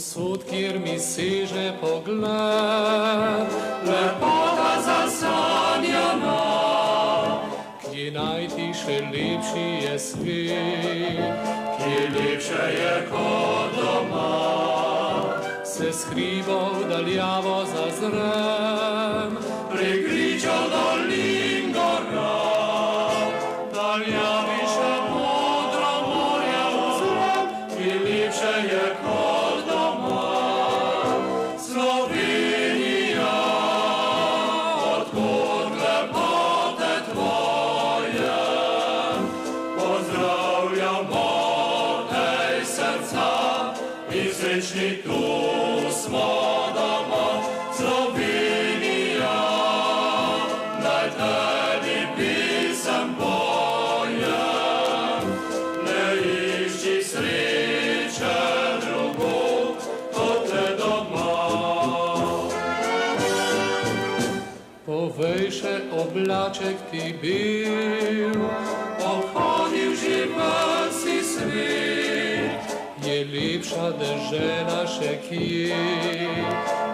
Povsod, kjer mi seže pogled, lepota zasanjana, kje najti še lepši je svet, kje lepše je kot doma. Se skrivo vdaljavo zazrem, prekričo dolin gora, daljavi še modro morje uzrem, kje lepše je kot doma. Slovenija, odkot lepote tvoje, pozdravljamo tej srca in srečni tu smo doma. Slovenija, naj tebi pisem pojem, ne išči sreče drugod kot le doma. Povej še oblaček ti bil, obhodil živel si svet, je lepša dežela še kje,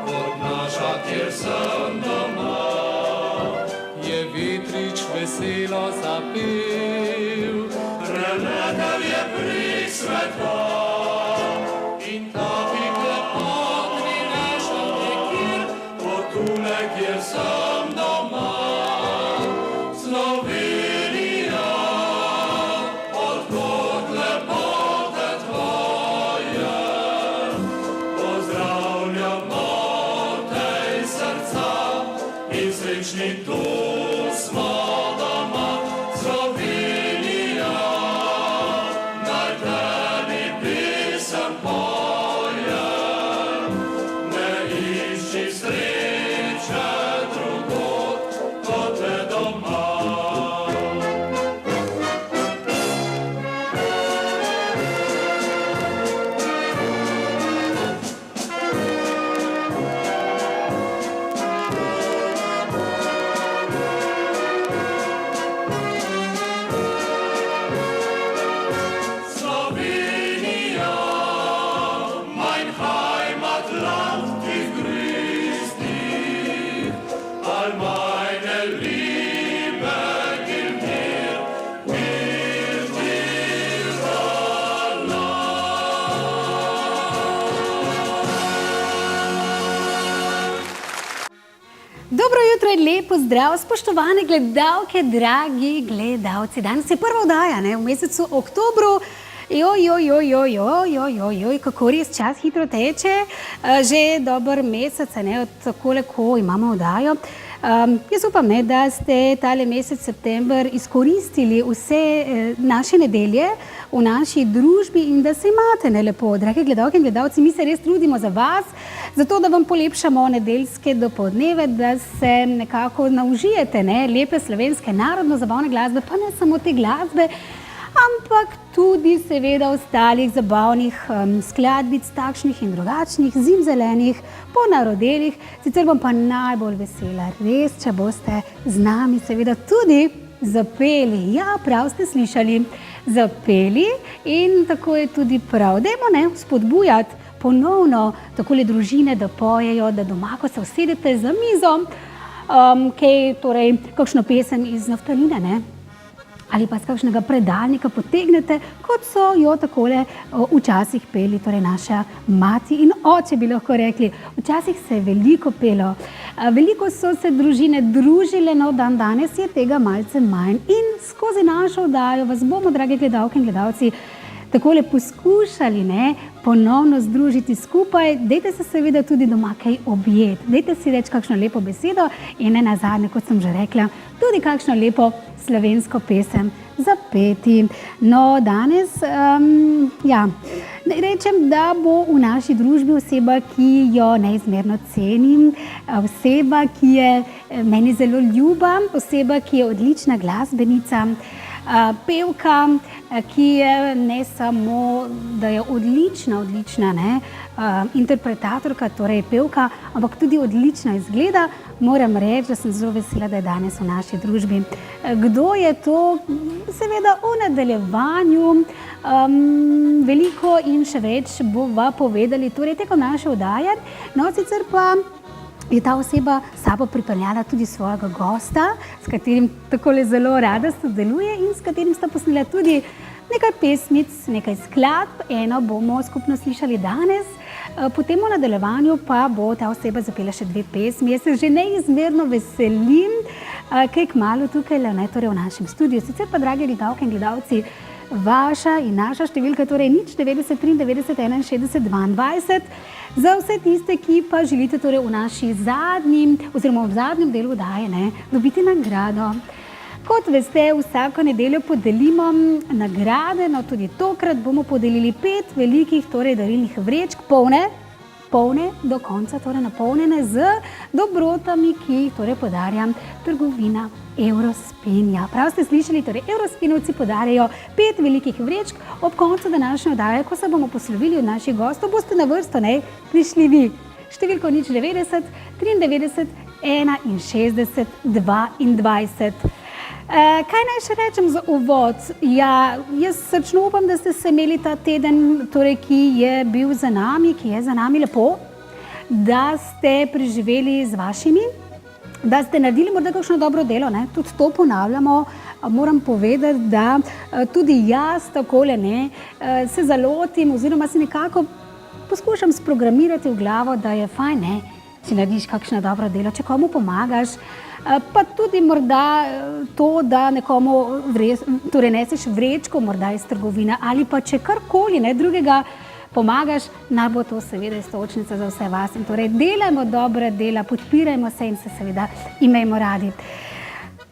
kot naša, kjer sem doma. Je vetrič veselo zapel, preletel je prek sveta, in takih lepot ni našel nikjer, kot tule, kjer sem doma. Slovenija, odkot lepote tvoje, pozdravljamo tej srca in srečni tu smo doma. Slovenija, naj tebi pisem pojem, ne išči sreče drugod kot le doma. Slovenija, mein Heimatland, dich grüßt dich, all meine Liebe gilt dir allein. Dobro jutro in lep pozdrav, spoštovane gledalke, dragi gledalci. Danes je prva oddaja, v mesecu oktobru. Kako res čas hitro teče, že dober mesec, od takole, ko imamo oddajo. Jaz upam, da ste tale mesec september izkoristili vse naše nedelje v naši družbi in da se imate lepo. Drage gledalke in gledalci, mi se res trudimo za vas, zato da vam polepšamo nedeljske dopoldneve, da se nekako naužijete lepe slovenske narodno-zabavne glasbe, pa ne samo te glasbe, ampak tudi seveda ostalih zabavnih skladbic, takšnih in drugačnih, zimzelenih, ponarodelih. Sicer bom pa najbolj vesela, res, če boste z nami seveda tudi zapeli. Ja, prav ste slišali, zapeli, in tako je tudi prav. Dajmo spodbujati ponovno takole družine, da pojejo, da doma, ko se usedete za mizo, kakšno pesem iz naftaline, ali pa z kakšnega predalnika potegnete, kot so jo takole včasih peli, torej naša mati in oče, bi lahko rekli. Včasih se je veliko pelo, veliko so se družine družile, dan danes je tega malce manj. In skozi našo oddajo vas bomo, drage gledalke in gledalci, takole poskušali ponovno združiti skupaj. Dajte se seveda tudi doma kaj objeti, dajte si reči kakšno lepo besedo in ne nazadnje, kot sem že rekla, tudi kakšno lepo slovensko pesem zapeti. No, danes, rečem, da bo v naši družbi oseba, ki jo neizmerno cenim, oseba, ki je meni zelo ljuba, oseba, ki je odlična glasbenica, pevka, ki je ne samo, da je odlična interpretatorka, torej pevka, ampak tudi odlična izgleda. Moram reči, da sem zelo vesela, da je danes v naši družbi. Kdo je to? Seveda v nadaljevanju Veliko in še več bova povedali torej tekom naše oddaje. No, sicer pa je ta oseba s sabo pripeljala tudi svojega gosta, s katerim takole zelo rada sodeluje in s katerim sta posnela tudi nekaj pesmic, nekaj skladb. Eno bomo skupno slišali danes, potem v nadaljevanju pa bo ta oseba zapela še 2 pesmi. Jaz se že neizmerno veselim, kaj kmalu tukaj torej v našem studiu. Sicer pa, dragi gledalke in gledalci, vaša in naša številka, torej 090 93 61 22. Za vse tiste, ki pa želite torej v naši zadnjem delu oddaje dobiti nagrado. Kot veste, vsako nedeljo podelimo nagrade, no tudi tokrat bomo podelili 5 velikih torej darilnih vrečk, polne do konca, torej napolnjene z dobrotami, ki jih torej podarja trgovina Eurospin. Ja, prav ste slišali, torej Eurospinovci podarjajo 5 velikih vrečk. Ob koncu današnje oddaje, ko se bomo poslovili od naših gostov, boste na vrsto prišli vi. Številko 090 93 61 22. Kaj naj še rečem za uvod? Ja, jaz srčno upam, da ste se imeli ta teden, torej, ki je bil za nami, ki je za nami lepo, da ste preživeli z vašimi, da ste naredili morda kakšno dobro delo, tudi to ponavljamo. Moram povedati, da tudi jaz takole se zalotim oziroma si nekako poskušam sprogramirati v glavo, da je fajn, če narediš kakšno dobro delo, če komu pomagaš, pa tudi morda to, da nekomu torej neseš vrečko morda iz trgovine ali pa če karkoli drugega pomagaš, naj bo to seveda iztočnica za vse vas. In torej delajmo dobra dela, podpirajmo se in se seveda imejmo radi.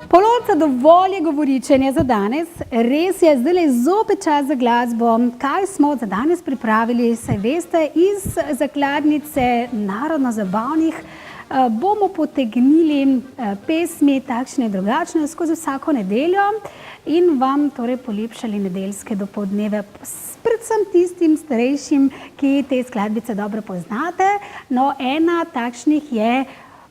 Polovica dovolj je govoričenja za danes, res je, zdaj je zopet čas za glasbo. Kaj smo za danes pripravili, se veste, iz zakladnice narodno-zabavnih bomo potegnili pesmi takšne in drugačne skozi vsako nedeljo in vam torej polepšali nedeljske dopoldneve, predvsem tistim starejšim, ki te skladbice dobro poznate. No, ena takšnih je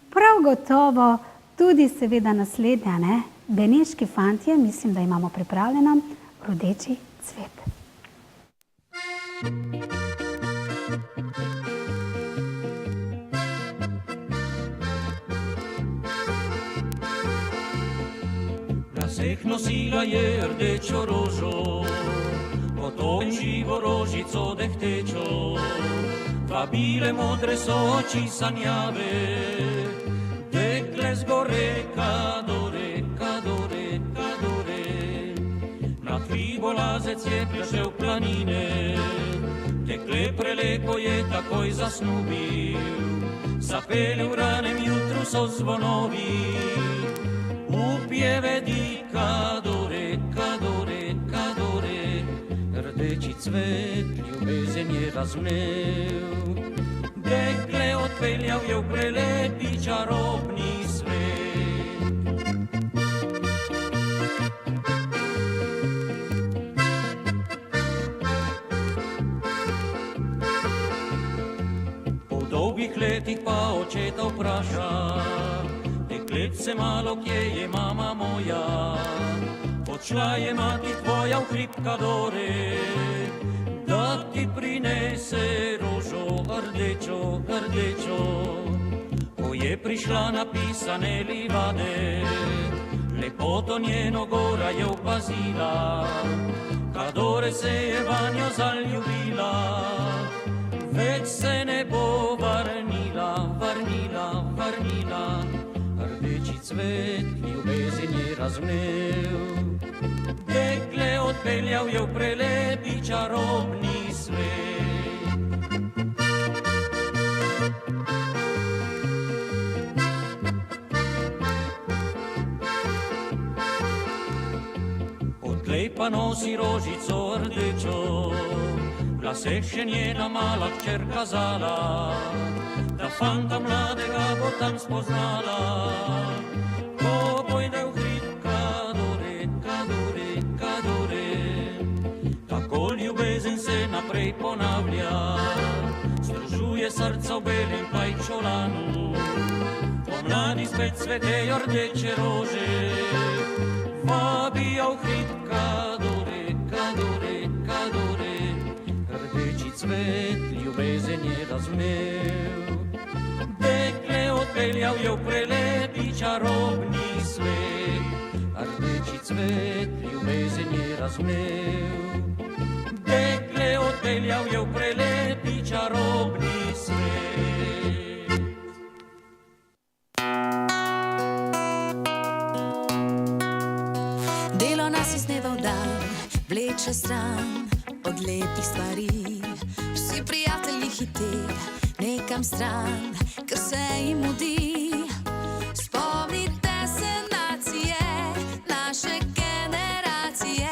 prav gotovo tudi seveda naslednja, Beneški fantje, mislim, da imamo pripravljeno Rdeči cvet. Na vseh nosila je rdečo rožo, gotovo živo rožico dehtečo. Vabile modre so oči sanjave, dekle zgore kadore, kadore, kadore. Na Tvibolazec je prišel planine, dekle prelepo je takoj zasnubil. Zapele v ranem jutru so zvonovi, upjeve di kadore, kadore, kadore. Rdeči cvet ljubezen je razvnel, dekle odpeljal je v prelepi čarobni svet. Po dolgih letih pa očeta vpraša, deklet se malo, kje je mama moja? Odšla je mati tvoja v hrib kadore, da ti prinese rožo rdečo, rdečo. Ko je prišla napisane livade, lepoto njeno gora je opazila, kadore se je vanjo zaljubila, več se ne bo vrnila, vrnila, vrnila. Rdeči cvet ljubezen je razvnel, dekle odpeljal je v prelepi čarobni svet. Odtlej pa nosi rožico rdečo, v laseh še njena mala hčer kazala, da fanta mladega bo tam spoznala. Ko pojde v hrib kadore, kadore, kadore, tako ljubezen se naprej ponavlja, združuje srca v belem pajčolanu. Pomladi spet cvetejo rdeče rože, vabijo v hrib kadore, kadore, kadore. odpeljal je v prelepi čarobni svet. Rdeči cvet ljubezen je razvnel. Dekle odpeljal je v prelepi čarobni svet. Delo nas iz dneva v dan vleče stran od lepih stvari. Vsi prijatelji hite nekam stran, ker se jim mudi. Spomnite se nacije, naše generacije,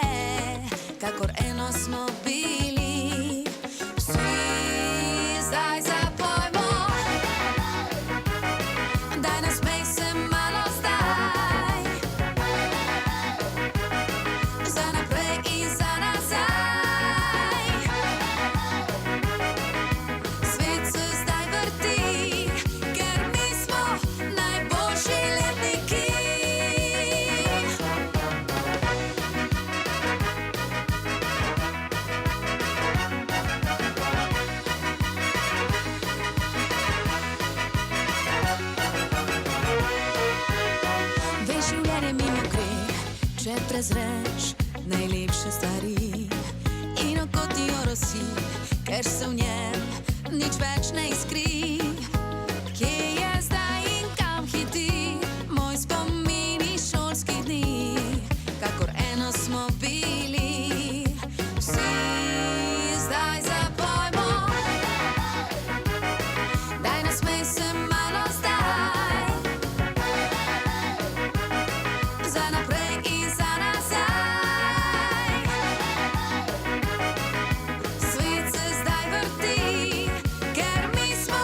kakor eno smo bili. Vsi zdaj zapojmo, daj nasmej se malo zdaj. Za naprej in za nazaj. Svet se zdaj vrti, ker mi smo najboljši letniki. Veš, življenje mimo gre, če prezreš najlepše stvari. In oko ti orosi, ker se v njem nič več ne iskri. Kje je zdaj in kam hiti moj spomin iz šolskih dni, kakor eno smo bili. Vsi zdaj zapojmo, daj nasmej se malo zdaj. Za naprej in za nazaj. Svet se zdaj vrti, ker mi smo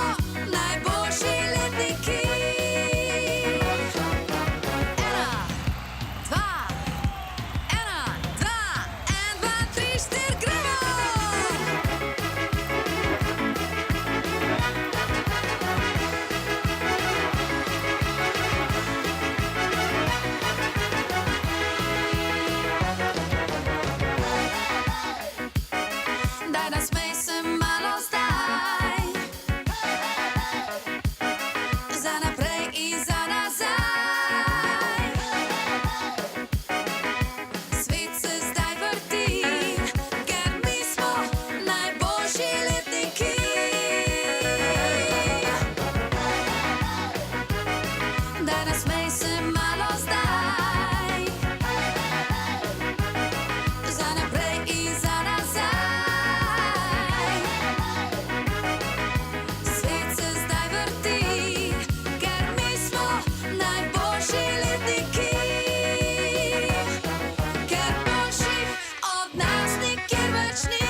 najboljši letniki. Ena, dva, en, dva, tri, štiri, gremo! Daj nasmej se malo zdaj. Za naprej in za nazaj. Svet se zdaj vrti, ker mi smo najboljši letniki. Daj nasmej se malo zdaj. Za naprej in za nazaj. Svet se zdaj vrti, ker mi smo najboljši letniki. Ker boljših od nas nikjer več ni.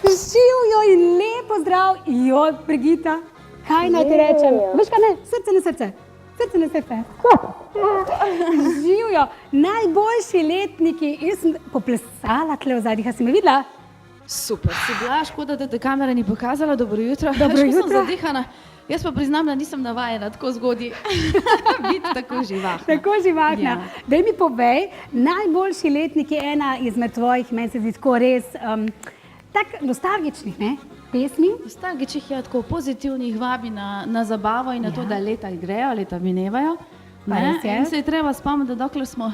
Živijo in lepo zdrav, jo, Brigita, kaj naj ti rečem? Veš kaj ne, srce na srce, srce na srce. Živijo, najboljši letniki, jaz sem poplesala tle v zadnjih, a si me videla? Super, si bila, škoda, da te kamera ni pokazala. Dobro jutro. Dobro Veš, ko jutro. sem zadihana. Jaz pa priznam, da nisem navajena tako zgodaj biti tako živahna. Tako živahna. Ja. Daj mi povej, najboljši letnik je ena izmed tvojih, meni se zdi tako res, tak nostalgičnih, ne, pesmi. Nostalgičnih je tako pozitivnih, vabi na zabavo in na to, da leta grejo, leta minevajo. Pa Ne? res je. In se je treba spomniti, da dokler smo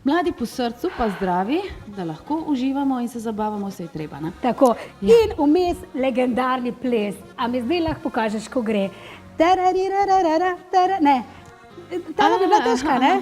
mladi po srcu, pa zdravi, da lahko uživamo in se zabavamo, vse je treba. Ne? Tako, Ja. in vmes legendarni ples. A mi zdaj lahko pokažeš, ko gre? Tararirarara, ne, ta bi bila težka, ne?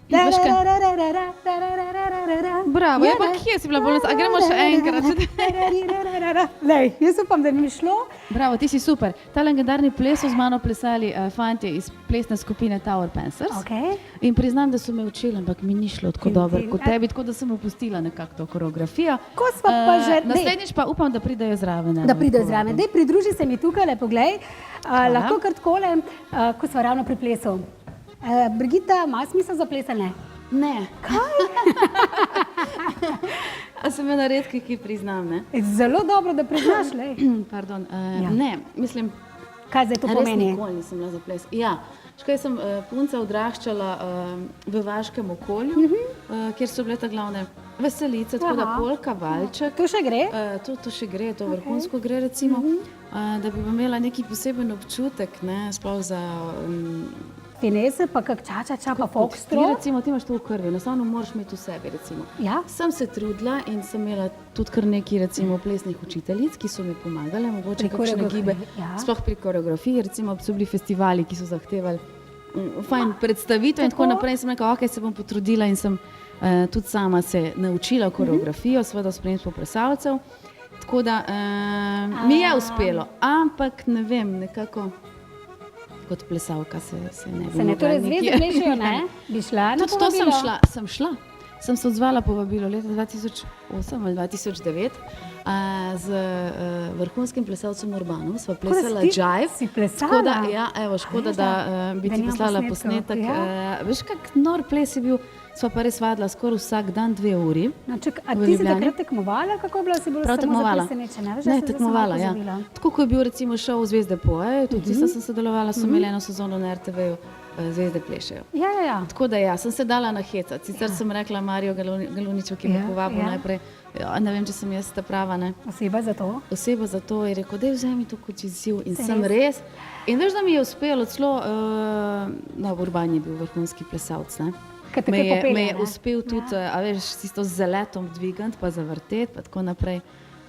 Veš kaj? Tarararara, tarararara. Bravo, ja, pa ne? kje si bila bolj a gremo še enkrat? Tarararara. Lej, jaz upam, da mi je šlo. Bravo, ti si super. Ta legendarni ples so z mano plesali fantje iz plesne skupine Tower Pancers. Okay. In priznam, da so me učili, ampak mi ni šlo tako In dobro ti- kot tebi, tako da sem opustila nekako to koreografijo. Ko sva pa že- Naslednjič pa upam, da pridejo zraven. Da pridejo zraven. Dej, pridruži se mi tukaj, le poglej. Lahko kar takole, ko sva ravno pri plesu. Brigita, ima smisel za ples ali ne? Ne. A sem ena redkih, ki priznam, ne? Zelo dobro, da priznaš, lej. Pardon, Ja. ne, mislim, Kaj zdaj to res pomeni? nikoli nisem bila za ples. Ja, škaj sem punca odraščala v vaškem okolju, kjer so bile ta glavne veselice, tako da Aha. polka, valček. To še gre? To še gre, to vrhunsko gre recimo, da bi imela neki poseben občutek, ne, sploh za Finese, pa kak ča, pa Ti foxtrot. recimo, ti imaš to v krvi, enostavno moraš imeti v sebi recimo. Ja. Sem se trudila in sem imela tudi kar nekaj recimo plesnih učiteljic, ki so mi pomagale, mogoče Pri kakšne koreografiji, gibe, ja. sploh pri koreografiji, recimo so bili festivali, ki so zahtevali fajn predstavitev in tako tako. naprej. In sem rekla, ok, se bom potrudila in sem tudi sama se naučila koreografijo, seveda spremstvo plesalcev. Tako da mi je uspelo, ampak ne vem, nekako kot plesalka se ne bi Se ne, mogla torej nikjer- zvezde plešejo, ne? Bi šla na Tudi to sem povabilo? šla. Sem se odzvala povabilo leta 2008 ali 2009 z vrhunskim plesalcem Urbanom. Sva plesala ti jive. si plesala? Tako da, ja, evo, škoda, da bi Da ti nimam poslala posnetkov, posnetek. ja. Veš, kak nor ples je bil, sva pa res vadila skoraj vsak dan 2 uri. No, čak, a v ti si Ljubljani. takrat tekmovala, kako je bila, si bila Prav samo tekmovala. presenečena? Veš, Ne, jaz sem zdaj tekmovala, samo ja. pozabila. Tako kot je bil recimo šov Zvezde pojejo, tudi tista sem sodelovala, so imeli eno sezono na RTV-ju Zvezde plešejo. Ja. Tako da ja, sem se dala nahecati. Sicer sem rekla Mariju Galuniču, ki me Ja, povabil ja. najprej, ne vem, če sem jaz ta prava, ne. Oseba za to. Oseba za to je rekel, daj vzemi to kot izziv in Se sem res? res. In veš, da mi je uspelo celo, no, Urban je bil vrhunski plesalec, ne. Kaj takoj popelje, Me je ne? uspel tudi, a veš, s tisto zaletom dvigant, pa zavrtet, pa tako naprej.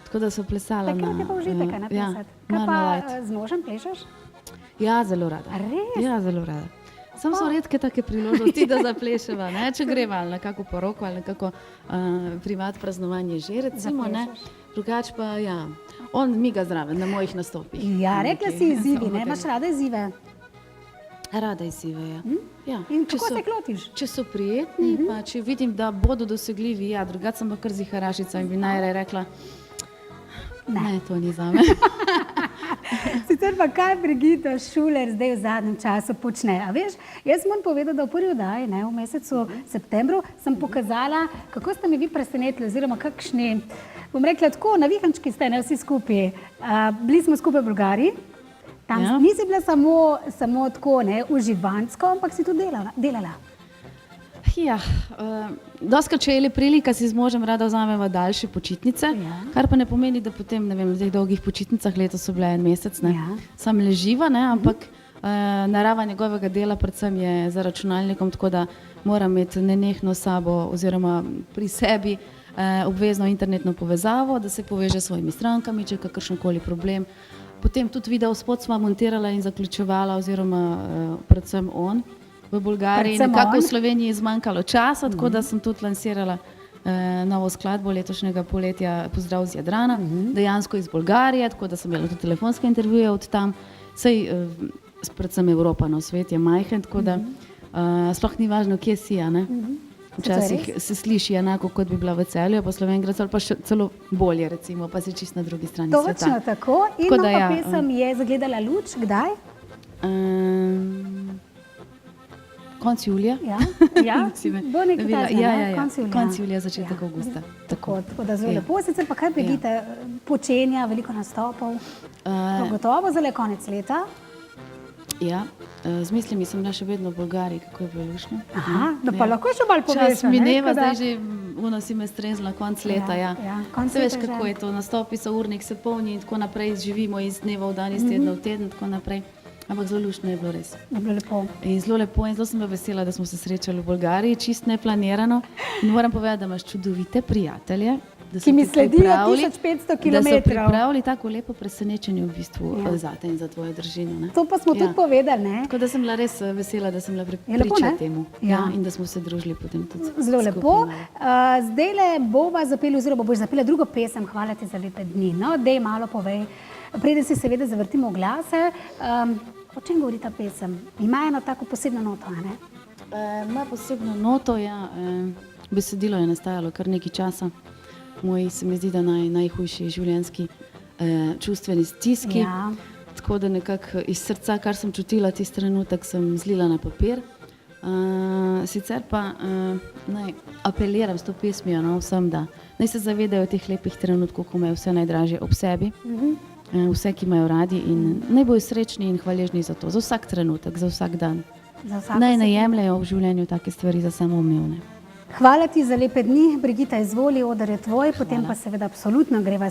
Tako da so plesala Takrat je pa užitek, ne ja, plesati. Kaj pa Marmalade. z možem plešeš? Ja, zelo rada. A res? Ja, zelo rada. Sam so redke take priložnosti, da zapleševa, ne? Če greva ali nekako poroko ali nekako privat praznovanje že, recimo, ne? Drugač pa, ja, on miga zraven na mojih nastopih. Ja, rekla si izzivi, ne? Imaš rada izzive? Rada izzive, ja. Ja. In Če kako so- se klotiš? Če so prijetni, pa če vidim, da bodo dosegljivi, ja, drugače sem pa kar ziharašica in bi najraje rekla, ne, to ni zame. Sicer pa kaj Brigita Šuler zdaj v zadnjem času počne? A veš, jaz moram povedati, da v prvi oddaji, ne, v mesecu septembru, sem pokazala, kako ste me vi presenetili, oziroma kakšni, bom rekla tako, navihančki ste, ne, vsi skupaj. Bili smo skupaj v Bolgariji, tam Ja. nisi bila samo tako, ne, uživansko, ampak si tudi delala. Ja, doskrat, če je le prilika, si z možem rada vzameva daljše počitnice, Ja. kar pa ne pomeni, da potem, ne vem, v teh dolgih počitnicah, letos so bile en mesec, ne, Ja. sam leživa, ne, ampak narava njegovega dela predvsem je za računalnikom, tako da moram imeti nenehno s sabo oziroma pri sebi obvezno internetno povezavo, da se poveže s svojimi strankami, če je kakršenkoli problem. Potem tudi video spot sva montirala in zaključevala, oziroma predvsem on v Bolgariji. Predvsem Nekako on. v Sloveniji je zmanjkalo časa, tako da sem tudi lansirala novo skladbo letošnjega poletja Pozdrav z Jadrana, dejansko iz Bolgarije, tako da sem imela tudi telefonske intervjuje od tam. Sej, predvsem Evropa, no, svet je majhen, tako da sploh ni važno, kje si, a ne. Včasih se sliši enako, kot bi bila v Celju, pa Slovenjgradcu, ali pa še celo bolje, recimo, pa si čisto na drugi strani Točno sveta. tako. In Tako da nova ja, pesem je zagledala luč, kdaj? Konec julija. Ja, Si me bo nekaj navila. takega, Ja, ne? ja, ja. Konec julija. Konec julija, začetek avgusta. Tako da zelo Ja. lepo. Sicer pa kaj Brigita počenja, veliko nastopov. Gotovo zelo je konec leta. Ja, z mislimi sem bila še vedno v Bolgariji, kako je bilo lušno. Aha, da pa lahko še malo poveš. Čas a ne? mineva, Tako da- zdaj že si me strezla konc leta. Ja, konec Se veš, leta kako že. je to, nastopi so, urnik se polni in tako naprej, živimo iz dneva v dan, iz tedna v teden, tako naprej. Ampak zelo luštno je bilo res. Je bilo lepo. In zelo lepo in zelo sem bila vesela, da smo se srečali v Bolgariji, čist neplanirano. In moram povedati, da imaš čudovite prijatelje, da so Ki mi ti sledijo pripravili- 1500 Da so kilometrov. pripravili tako lepo presenečenje v bistvu Ja. zate in za tvojo družino. Ne? To pa smo tudi povedali, ne? Tako da sem bila res vesela, da sem bila Je lepo, priča ne? temu. Ja. In da smo se družili potem tudi. Zelo skupaj lepo. malo. Zdajle bova zapeli, oziroma boš zapela drugo pesem, Hvala ti za lepe dni. No, dej malo povej. Preden si seveda zavrtimo glase, o čem govori ta pesem? Ima eno tako posebno noto, a ne? Ima posebno noto, ja. Besedilo je nastajalo kar nekaj časa. Moj se mi zdi, da najhujši življenjski čustveni stiski. Ja. Tako da nekako iz srca, kar sem čutila tisti trenutek, sem zlila na papir. Sicer pa naj apeliram s to pesmijo, no, vsem, da naj se zavedajo teh lepih trenutkov, ko imajo vse najdražje ob sebi, vse, ki imajo radi, in naj bojo srečni in hvaležni za to, za vsak trenutek, za vsak dan. Za vsako Naj ne sekundo. jemljajo v življenju take stvari za samoumevne. Hvala ti za lepe dni, Brigita, izvoli, oder je tvoj, potem pa seveda absolutno greva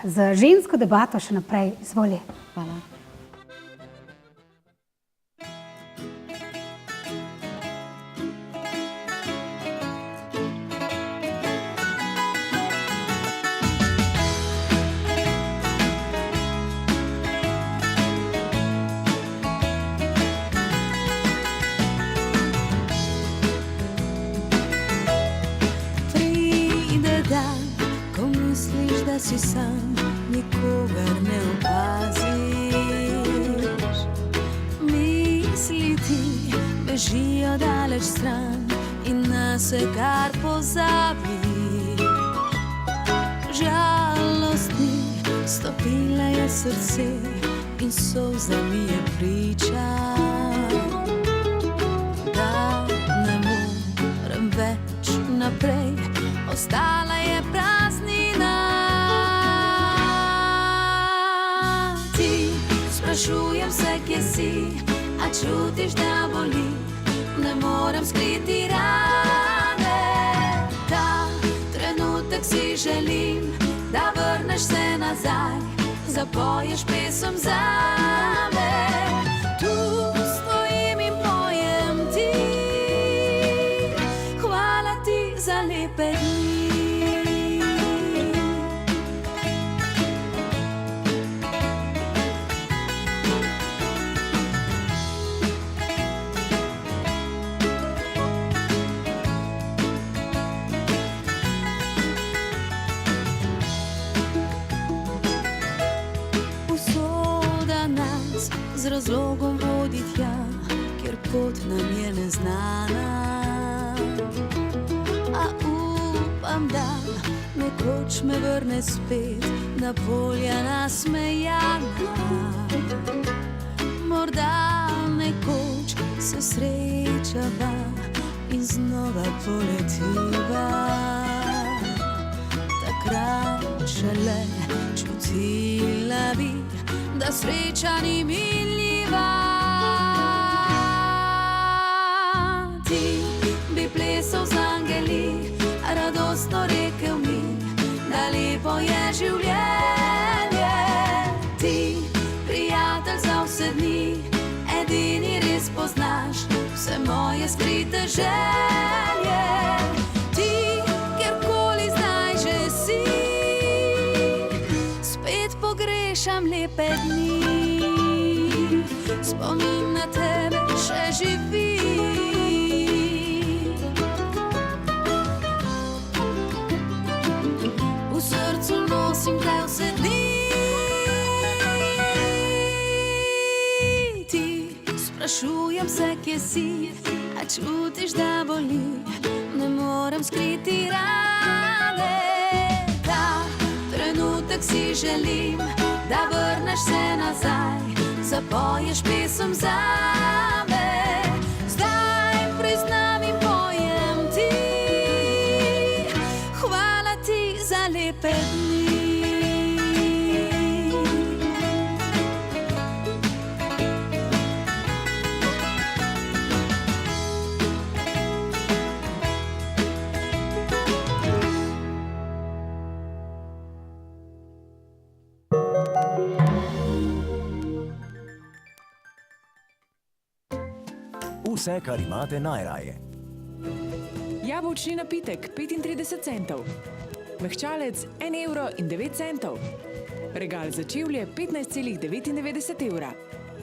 z žensko debato še naprej, izvoli. Hvala. Pride dan, ko misliš, da si sam, nikogar ne opaziš. Misli ti bežijo daleč stran in na se kar pozabiš. Žalostni stopila je srce in solzami je priča, da ne morem več naprej, ostala je praznina. Ti sprašujem se, kje si, a čutiš, da boli, ne morem skriti rane. Ta trenutek si želim, da vrneš se nazaj, zapoješ pesem zame. Tu stojim in pojem ti, hvala ti za lepe dni. Usoda nas z razlogom vodi tja, kjer pot nam je neznana. A upam, da nekoč me vrne spet na polja nasmejana. Morda nekoč se srečava in znova poletiva. Takrat šele čutila bi, da sreča ni minljiva. Ti bi plesal z angeli, radostno rekel mi, da lepo je življenje. Ti, prijatelj za vse dni, edini res poznaš vse moje skrite želje. Ti, kjerkoli zdaj že si, spet pogrešam lepe dni. Spomin na tebe še živi. V srcu nosim te vse dni. Ti, sprašujem se, kje si, a čutiš, da boli, ne morem skriti rane. Ta trenutek si želim, da vrneš se nazaj, zapoješ pesem zame. Zdaj priznam in pojem ti, hvala ti za lepe dni. Vse, kar imate najraje. Jabolčni napitek 35 centov, mehčalec 1,09 €, regal za čevlje 15,99 evra.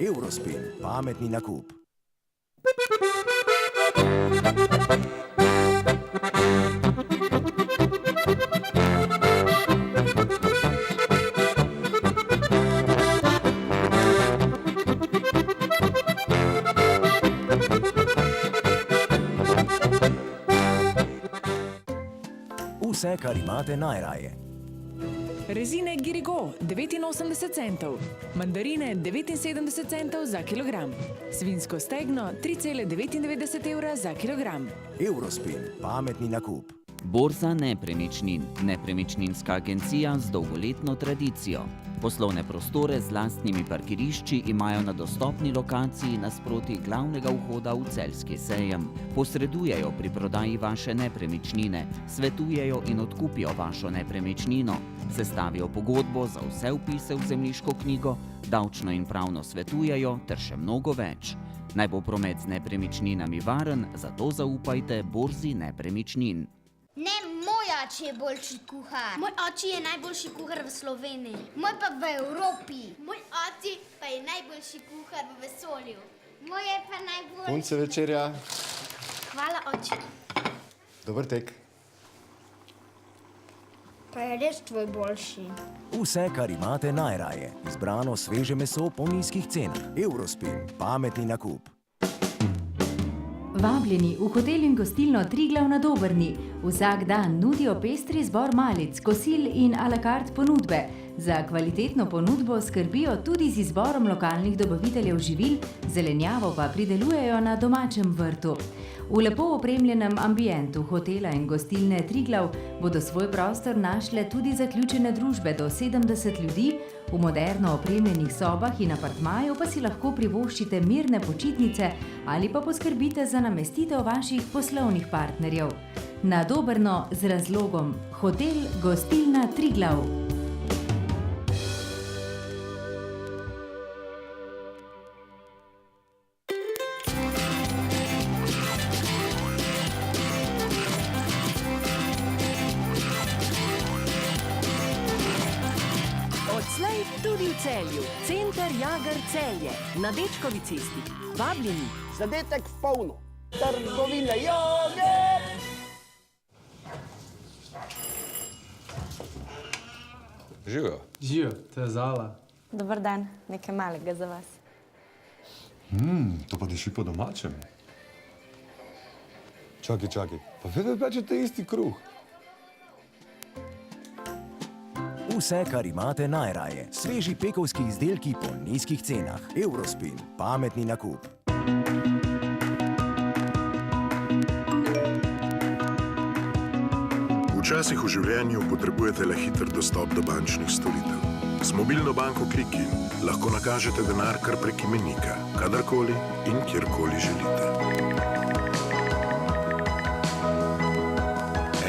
Eurospin, pametni nakup. Vse, kar imate najraje. Rezine Girigo 89 centov, mandarine 79 centov za kilogram, svinjsko stegno 3,99 evra za kilogram. Eurospin, pametni nakup. Borza nepremičnin, nepremičninska agencija z dolgoletno tradicijo. Poslovne prostore z lastnimi parkirišči imajo na dostopni lokaciji nasproti glavnega vhoda v celjski sejem. Posredujejo pri prodaji vaše nepremičnine, svetujejo in odkupijo vašo nepremičnino, sestavijo pogodbo za vse vpise v zemljiško knjigo, davčno in pravno svetujejo ter še mnogo več. Naj bo promet z nepremičninami varen, zato zaupajte Borzi nepremičnin. Ne, moj oči je boljši kuhar. Moj oči je najboljši kuhar v Sloveniji. Moj pa v Evropi. Moj oči pa je najboljši kuhar v vesolju. Moj je pa najboljši. Punce večerja. Hvala, oči. Dober tek. Pa je res tvoj boljši. Vse, kar imate najraje. Izbrano sveže meso po nizkih cenah. Eurospin, pametni nakup. Vabljeni v hotel in gostilno Triglav na Dobrni. Vsak dan nudijo pestri zbor malic, kosil in a la carte ponudbe. Za kvalitetno ponudbo skrbijo tudi z izborom lokalnih dobaviteljev živil, zelenjavo pa pridelujejo na domačem vrtu. V lepo opremljenem ambientu hotela in gostilne Triglav bodo svoj prostor našle tudi zaključene družbe do 70 ljudi, v moderno opremljenih sobah in apartmaju pa si lahko privoščite mirne počitnice ali pa poskrbite za namestitev vaših poslovnih partnerjev. Na Dobrno z razlogom. Hotel Gostilna Triglav. Odslej tudi v Celju. Center Jager Celje na Dečkovi cesti. Vabljeni. Zadetek v polno. Trgovine Jager! Živijo. Živijo, to je Zala. Dobar dan, nekaj malega za vas. To pa diši po domačem. Čakaj, pa vedno pečete isti kruh. Vse, kar imate najraje. Sveži pekovski izdelki po nizkih cenah. Eurospin, pametni nakup. Včasih v življenju potrebujete le hiter dostop do bančnih storitev. Z mobilno banko Klikin lahko nakažete denar kar prek imenika, kadarkoli in kjerkoli želite.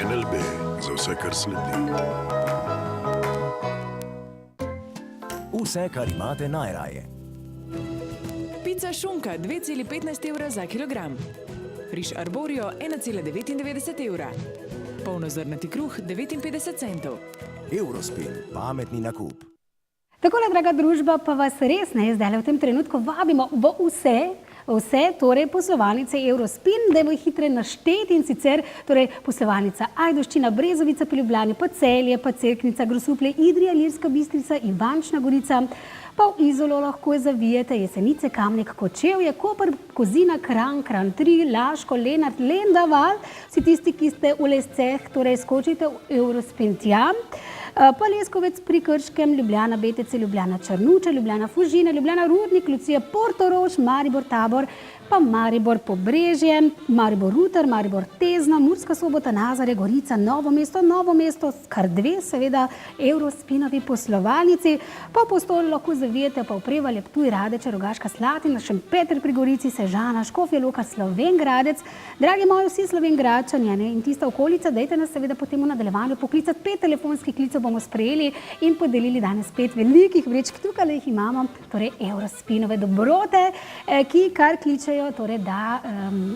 NLB za vse, kar sledi. Vse, kar imate najraje. Pica šunka 2,15 evra za kilogram. Riž arborio 1,99 evra. Polnozrnati kruh 59 centov. Eurospin, pametni nakup. Takole, draga družba, pa vas res zdaj v tem trenutku vabimo v vse torej poslovalnice Eurospin, da bojo hitre našteti in sicer torej poslovalnica Ajdovščina, Brezovica pri Ljubljani, pa Celje, pa Cerknica, Grosuplje, Idrija, Ilirska Bistrica, Ivančna Gorica, pa v Izolo lahko zavijete Jesenice, Kamnik, Kočevje, Koper, Kozina, Kranj, Kranj 3, Laško, Lenart, Lendava, vsi tisti, ki ste v Lesceh, torej skočite v Eurospin tja. Pa Leskovec pri Krškem, Ljubljana, BTC, Ljubljana, Črnuče, Ljubljana, Fužine, Ljubljana, Rudnik, Lucija, Portorož, Maribor, Tabor, pa Maribor, Pobrežje, Maribor, Rutar, Maribor, Tezno, Murska Sobota, Nazarje, Gorica, Novo mesto, kar dve, seveda, Eurospinovi poslovalnici, pa v Postolu lahko zavijete pa v Prevalje, Ptuj, Radeče, Rogaška Slatina, Šempeter pri Gorici, Sežana, Škofja Loka, Slovenj Gradec. Dragi moji vsi Slovenjgradčani in tista okolica, dajte nas seveda potem v nadaljevanju poklicati, 5 telefonskih klicev bomo sprejeli in podelili danes 5 velikih vrečk, tukaj jih imamo, torej Eurospinove dobrote, ki kar kličejo, torej da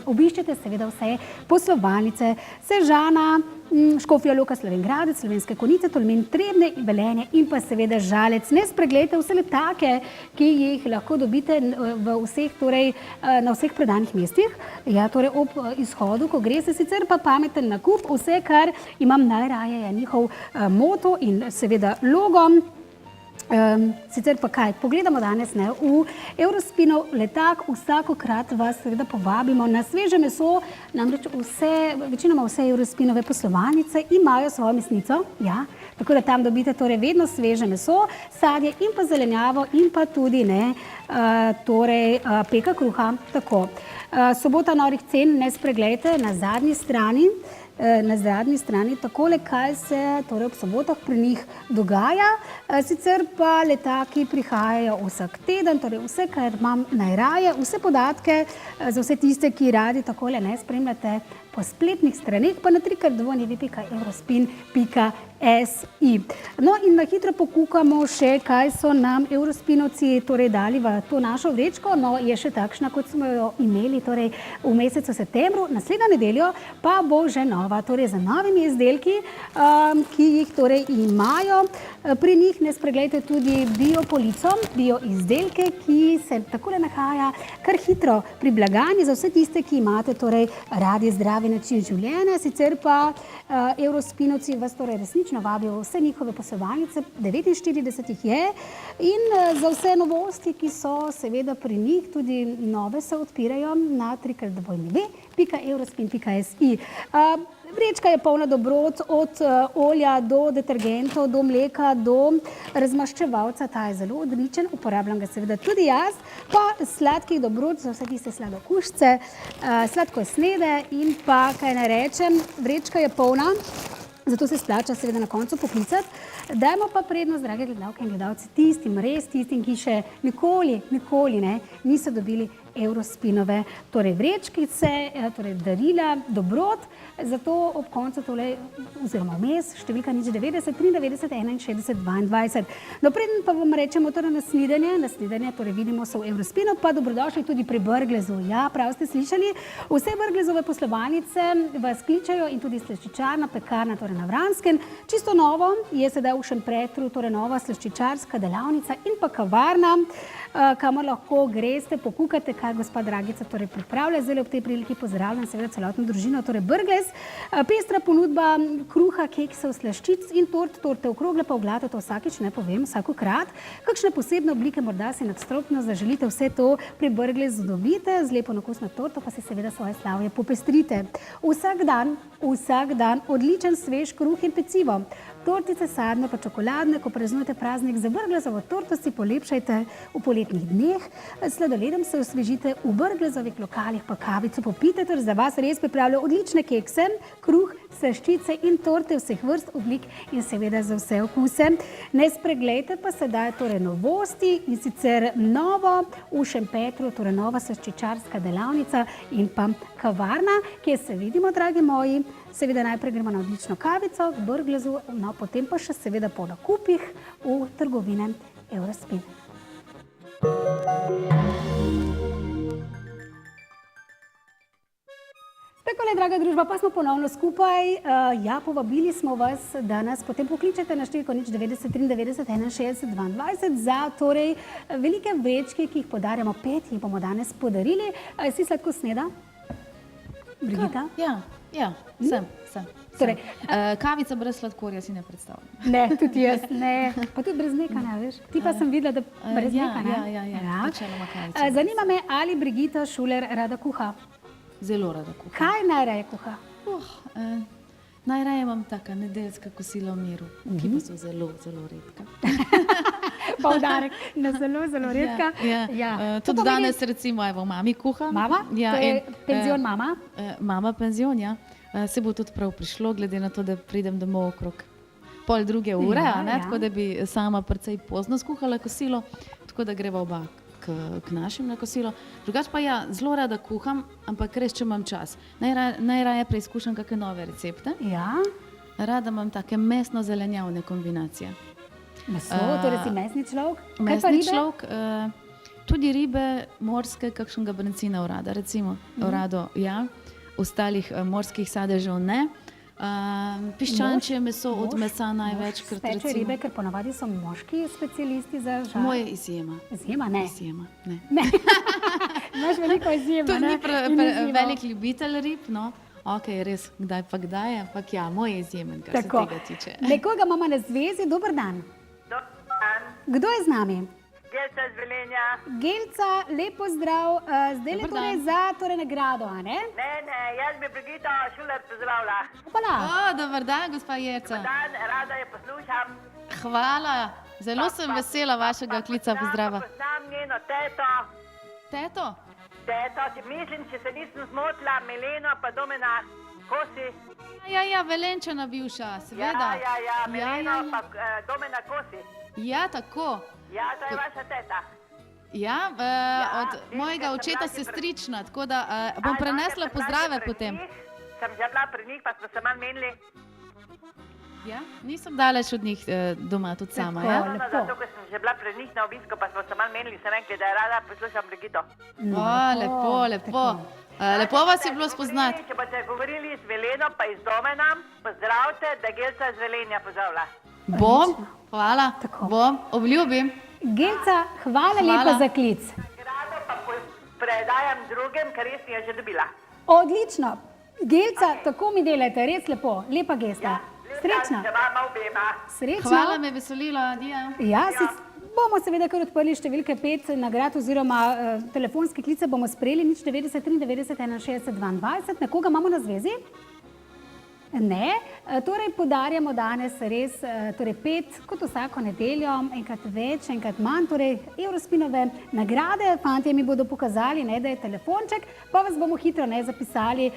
obiščete seveda vse poslovalnice Sežana, Škofja Loka, Slovenj Gradec, Slovenske Konjice, Tolmin, Trebnje, Velenje in pa seveda Žalec. Ne spregledajte vse letake, ki jih lahko dobite v vseh, torej na vseh prodanih mestih. Ja, torej ob izhodu, ko greste, sicer pa pameten nakup, vse, kar imam najraje, je njihov moto in seveda logo. Sicer pa kaj, pogledamo danes v Eurospinov letak, vsakokrat vas seveda povabimo na sveže meso, namreč večinoma vse Eurospinove poslovalnice imajo svojo mesnico, ja, tako da tam dobite torej vedno sveže meso, sadje in pa zelenjavo in pa tudi torej peka kruha, tako. Sobota norih cen, ne spregledajte, na zadnji strani na zadnji strani takole, kaj se torej ob sobotah pri njih dogaja. Sicer pa letaki prihajajo vsak teden, torej vse, kar imam najraje, vse podatke za vse tiste, ki radi takole ne spremljate po spletnih straneh, pa na www.eurospin.si. No in na hitro pokukamo še, kaj so nam Eurospinovci torej dali v to našo vrečko. No, je še takšna, kot smo jo imeli torej v mesecu septembru. Naslednjo nedeljo pa bo že nova, torej za novimi izdelki, ki jih torej imajo. Pri njih ne spregledajte tudi biopolico, bioizdelke, ki se takole nahaja kar hitro pri blagajni za vse tiste, ki imate torej radi zdravi način življenja. Sicer pa Eurospinovci vas torej resnično vabijo vse njihove poslovalnice, 49 jih je, in za vse novosti, ki so seveda pri njih, tudi nove se odpirajo na www.eurospin.si. Vrečka je polna dobrot, od olja do detergentov, do mleka, do razmaščevalca. Ta je zelo odličen, uporabljam ga seveda tudi jaz, pa sladkih dobrot za vse tiste sladokušce, sladkosnede in pa, kaj ne rečem, vrečka je polna, zato se splača seveda na koncu poklicati. Dajmo pa prednost, drage gledalke in gledalci, tistim, res tistim, ki še nikoli niso dobili Eurospinove torej vrečkice, torej darila, dobrot. Zato ob koncu tole, oziroma vmes, številka 090 93 61 22. No, preden pa vam rečemo torej na snidenje, torej vidimo se v Eurospinu, pa dobrodošli tudi pri Brglezu. Ja, prav ste slišali, vse Brglezove poslovalnice vas kličajo in tudi slaščičarna pekarna, torej na Vranskem. Čisto novo je sedaj v Šempretru, torej nova slaščičarska delavnica in pa kavarna, kamor lahko greste, pokukate, kaj gospa Dragica torej pripravlja. Zdaj ob tej priliki pozdravljam seveda celotno družino, torej Brglez. Pestra ponudba kruha, keksov, slaščic in torte okrogle, pa oglato, to vsakič ne povem, vsakokrat. Kakšne posebne oblike morda si nadstropno zaželite, vse to pri Brglezu dobite, z lepo nakusno torto pa si seveda svoje slavje popestrite. Vsak dan odličen svež kruh in pecivo. Tortice sadne pa čokoladne, ko praznujete praznik za Brglezovo torto, si polepšajte v poletnih dneh. S sladoledom se osvežite v Brglezovih lokalih, pa kavico popite, torej za vas res pripravljajo odlične kekse, kruh, slaščice in torte vseh vrst, oblik in seveda za vse okuse. Ne spregledajte pa sedaj torej novosti, in sicer novo v Šempetru, torej nova slaščičarska delavnica in pa kavarna, kjer se vidimo, dragi moji. Seveda najprej gremo na odlično kavico v Brglezu, no potem pa še seveda po nakupih v trgovine Eurospin. Takole, draga družba, pa smo ponovno skupaj. Ja, povabili smo vas, da nas potem pokličete na številko 090 93 61 22 za torej velike vrečke, ki jih podarjamo, 5 jih bomo danes podarili. Si sladkosneda? Brigita? Ja, sem. Torej, kavica brez sladkorja si ne predstavljam. Ne, tudi jaz ne. Pa tudi brez mleka, ne veš? Ti pa sem videla, da brez mleka, ne? Ja. Zanima me, ali Brigita Šuler rada kuha? Zelo rada kuha. Kaj najraje kuha? Najraje imam taka nedeljska kosila v miru, ki pa so zelo, zelo redka. Poudarek na zelo, zelo redka. Tudi danes recimo, evo, mami kuha. Mama? To je penzion mama? Mama penzion, ja. Se bo tudi prav prišlo, glede na to, da pridem domov okrog 1:30, tako da bi sama precej pozno skuhala kosilo, tako da greva oba k našim na kosilo. Drugače pa ja, zelo rada kuham, ampak res, če imam čas. Najraje preizkušam kakšne nove recepte. Ja. Rada imam take mesno-zelenjavne kombinacije. Meso, torej si mesni človek? Mesni človek, tudi ribe, morske, kakšnega brancina urada, recimo urado, ja. Ostalih morskih sadežev ne. Piščančje meso od mesa največkrat. Speče ribe, ker ponavadi so moški specialisti za žar. Moje izjema. Izjema, ne? Izjema, ne. Imaš veliko izjema, ne? To ni velik ljubitelj rib, no. Ok, res, kdaj pa kdaj, ampak ja, moj izjemen, kar se tega tiče. Nekoga imamo na zvezi, dober dan. Dober dan. Kdo je z nami? Gelca iz Velenja. Gelca, lep pozdrav. Zdaj le torej za nagrado, a ne? Ne, jaz bi Brigito Šuler pozdravila. Hvala. Dober dan, gospa Jerca. Dober dan, rada je poslušam. Hvala, zelo sem vesela vašega klica pozdrava. Poznam njeno teto. Teto? Teto, mislim, če se nisem zmotila, Mileno pa Domena kosi. Ja, Velenčana bivša, seveda. Ja, Mileno, pa Domena kosi. Ja, tako. Ja, to je vaša teta. Ja, od mojega očeta sestrična, tako da bom prenesla pozdrave potem. Sem že bila pri njih, pa smo se manj menili. Ja, nisem daleč od njih doma, tudi sama. Ja? Zato, ker sem že bila pri njih na obisku, pa smo se manj menili, sem rekla, da je rada poslušam Brigito. Lepo. Lepo vas je bilo spoznati. Če boste govorili z Veleno, pa iz Domenom, pozdravite, da Gelca iz Velenja pozdravlja. Bom, hvala, bom, obljubim. Gelca, hvala lepa za klic. Rado pa predajam drugim, ker res mi je že dobila. Odlično. Gelca, tako mi delajte, res lepo, lepa gesta. Srečno. Srečno. Hvala, me veselilo, Adija. Ja, bomo seveda kar odprli številke 5 nagrad oziroma telefonske klice bomo sprejeli, nič 90 93 61 22. Nekoga imamo na zvezi? Ne. Torej podarjamo danes res 5, kot vsako nedeljo, enkrat več, enkrat manj, torej Eurospinove nagrade. Fantje mi bodo pokazali, da je telefonček, pa vas bomo hitro zapisali,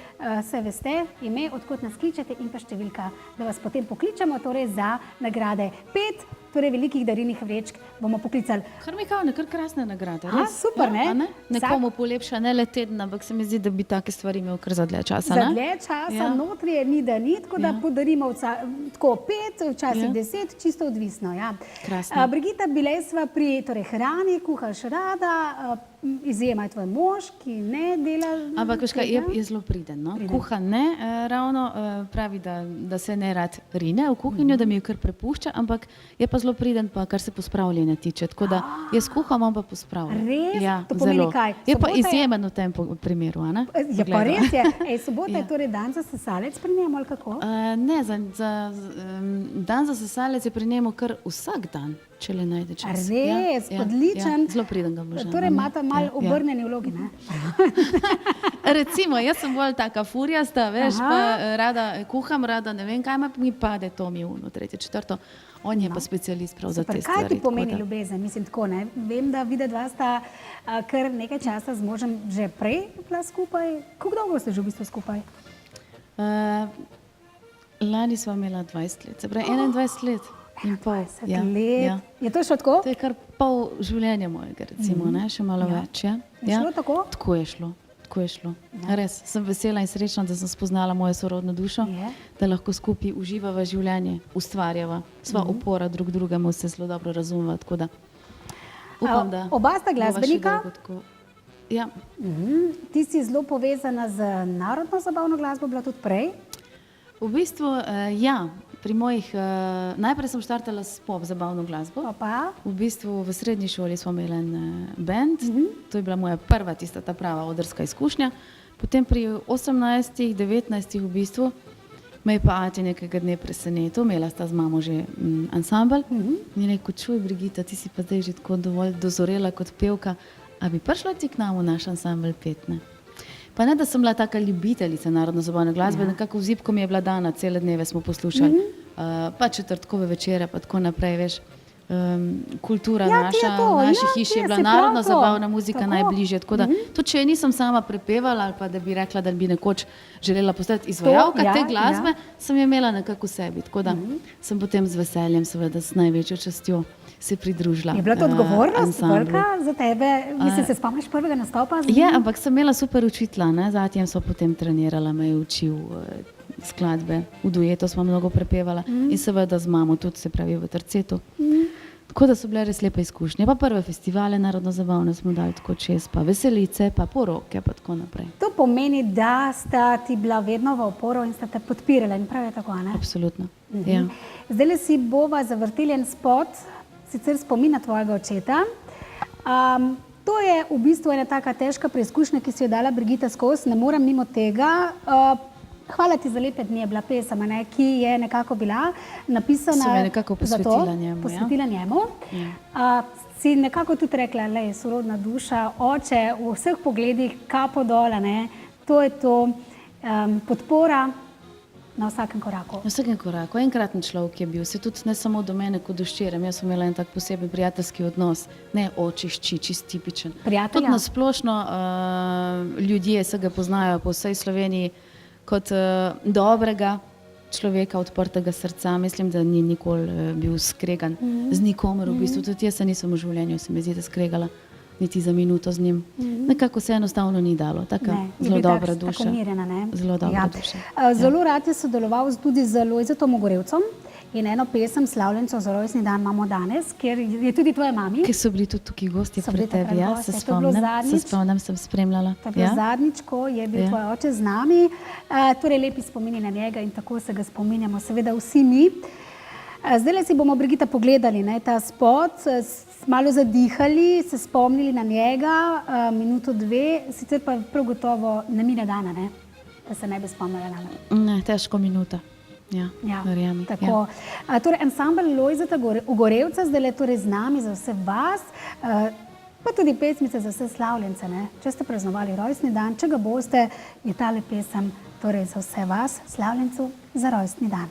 se veste, ime, odkot nas kličete in pa številka, da vas potem pokličemo, torej za nagrade 5, torej velikih darilnih vrečk bomo poklicali. Kar mi kao, kar krasne nagrade. Super, ne? Nekomu polepša, ne le teden, ampak se mi zdi, da bi take stvari imel kar za dlje časa. Za dlje časa, notri je ni da ni, tako da podarimo tako 5, včasih 10, čisto odvisno. Brigita, bile sva pri hrani, kuhaš rada, izjema je tvoj mož, ki ne dela... Ampak veš kaj, je zelo priden, no? Kuha ne, ravno pravi, da se ne rad rine v kuhinjo, da mi jo kar prepušča, ampak je pa zelo priden, pa kar se pospravljanja tiče, tako da jaz kuham, on pa pospravlja. Res? To pomeni kaj? Je pa izjemen v tem primeru, a ne? Ja, pa res je. Sobota je torej dan za sesalec pri njemu, ali kako? Ne, dan za sesalec je pri njemu kar vsak dan, če le najde čas. Res, odličen. Zelo priden ga moža. Torej imata malo obrnjeni vlogi, ne? Recimo, jaz sem bolj taka furjasta, veš, pa rada kuham, rada ne vem kaj, mi pade to mi v 3., 4. On je pa specialist prav za te stvari. Kaj ti pomeni ljubezen? Mislim tako, ne? Vem, da vidva dva sta kar nekaj časa z možem že prej bila skupaj. Kako dolgo ste že v bistvu skupaj? Lani sva imela 20 let, se pravi 21 let. 21 let. Je to šlo tako? To je kar pol življenja mojega, recimo, ne? Še malo več. Je šlo tako? Tako je šlo. Res, sem vesela in srečna, da sem spoznala mojo sorodno dušo, da lahko skupaj uživava življenje, ustvarjava, sva opora drug drugemu, se zelo dobro razumeva, tako da upam, da... Oba sta glasbenika? Ja. Ti si zelo povezana z narodno zabavno glasbo, bila tudi prej? V bistvu, ja. Pri mojih, najprej sem štartala s pop zabavno glasbo. V bistvu v srednji šoli smo imeli en band, to je bila moja prva tista ta prava odrska izkušnja. Potem pri 18, 19 v bistvu me je pa ati nekega dne presenetil, imela sta z mamo že ansambl. In je rekel, čuj Brigita, ti si pa zdaj že tako dovolj dozorela kot pevka, a bi prišla ti k nam v naš ansambl pet, ne? Pa ne, da sem bila taka ljubiteljica narodno-zabavne glasbe, nekako v zibko mi je bila dana, cele dneve smo poslušali, pa četrtkove večere, pa tako naprej, veš, kultura naša, v naši hiši je bila narodno-zabavna muzika najbližje, tako da, tudi če nisem sama prepevala, ali pa da bi rekla, da bi nekoč želela postati izvajalka te glasbe, sem jo imela nekako v sebi, tako da sem potem z veseljem, seveda s največjo častjo se pridružila. Je bila to odgovornost velika za tebe? Mislim, se spomniš prvega nastopa? Ja, ampak sem imela super učitla, ne? Zatem so potem trenirala, me je učil skladbe, v duetu smo mnogo prepevala in seveda z mamo tudi, se pravi v tercetu. Tako da so bile res lepe izkušnje. Pa prve festivale narodno-zabavne smo dali tako čez, pa veselice, pa poroke, pa tako naprej. To pomeni, da sta ti bila vedno v oporo in sta te podpirala in prav je tako, ne? Absolutno, ja. Zdaj si bova zavrtili en spot, sicer spomina tvojega očeta. To je v bistvu ena taka težka preizkušnja, ki si jo dala Brigita skozi, ne morem mimo tega. Hvala ti za lepe dni je bila pesem, ki je nekako bila napisana sem je nekako posvetila njemu. Posvetila njemu. Si nekako tudi rekla, lej, sorodna duša, oče, v vseh pogledih kapo dol, to je to, podpora na vsakem koraku. Na vsakem koraku. Enkraten človek je bil, se tudi ne samo do mene kot do ščerem, jaz sem imela en tak poseben prijateljski odnos, ne oči, šči, čist tipičen. Prijatelja? Tudi nasplošno ljudje se ga poznajo po vsej Sloveniji, kot dobrega človeka, odprtega srca. Mislim, da ni nikoli bil skregan z nikomer. V bistvu tudi jaz se nisem v življenju, se mi zdi, da skregala niti za minuto z njim. Nekako se enostavno ni dalo. Taka zelo dobra duša. Tako mirjena, ne? Zelo dobra duša. Zelo rad je sodeloval tudi z Lojzetom Ogorevcem in eno pesem Slavljencev za rojstni dan imamo danes, kjer je tudi tvoja mami. Ki so bili tudi tukaj gosti pri tebi, ja, se spomnim, sem spremljala. To je bilo zadnjič, ko je bil tvoj oče z nami. Torej lepi spomini na njega in tako se ga spominjamo, seveda vsi mi. Zdaj si bomo, Brigita, pogledali ta spot, malo zadihali, se spomnili na njega, minuto, dve, sicer pa prav gotovo ne mine dana, ne? Da se ne bi spomnila na njega. Ne, težko minuta. Ja, verjami. Tako. Torej, ansambl Lojzeta Ogorevca zdaj torej z nami za vse vas, pa tudi pesmice za vse slavljence, ne? Če ste praznovali rojstni dan, če ga boste, je tale pesem torej za vse vas, slavljencu, za rojstni dan.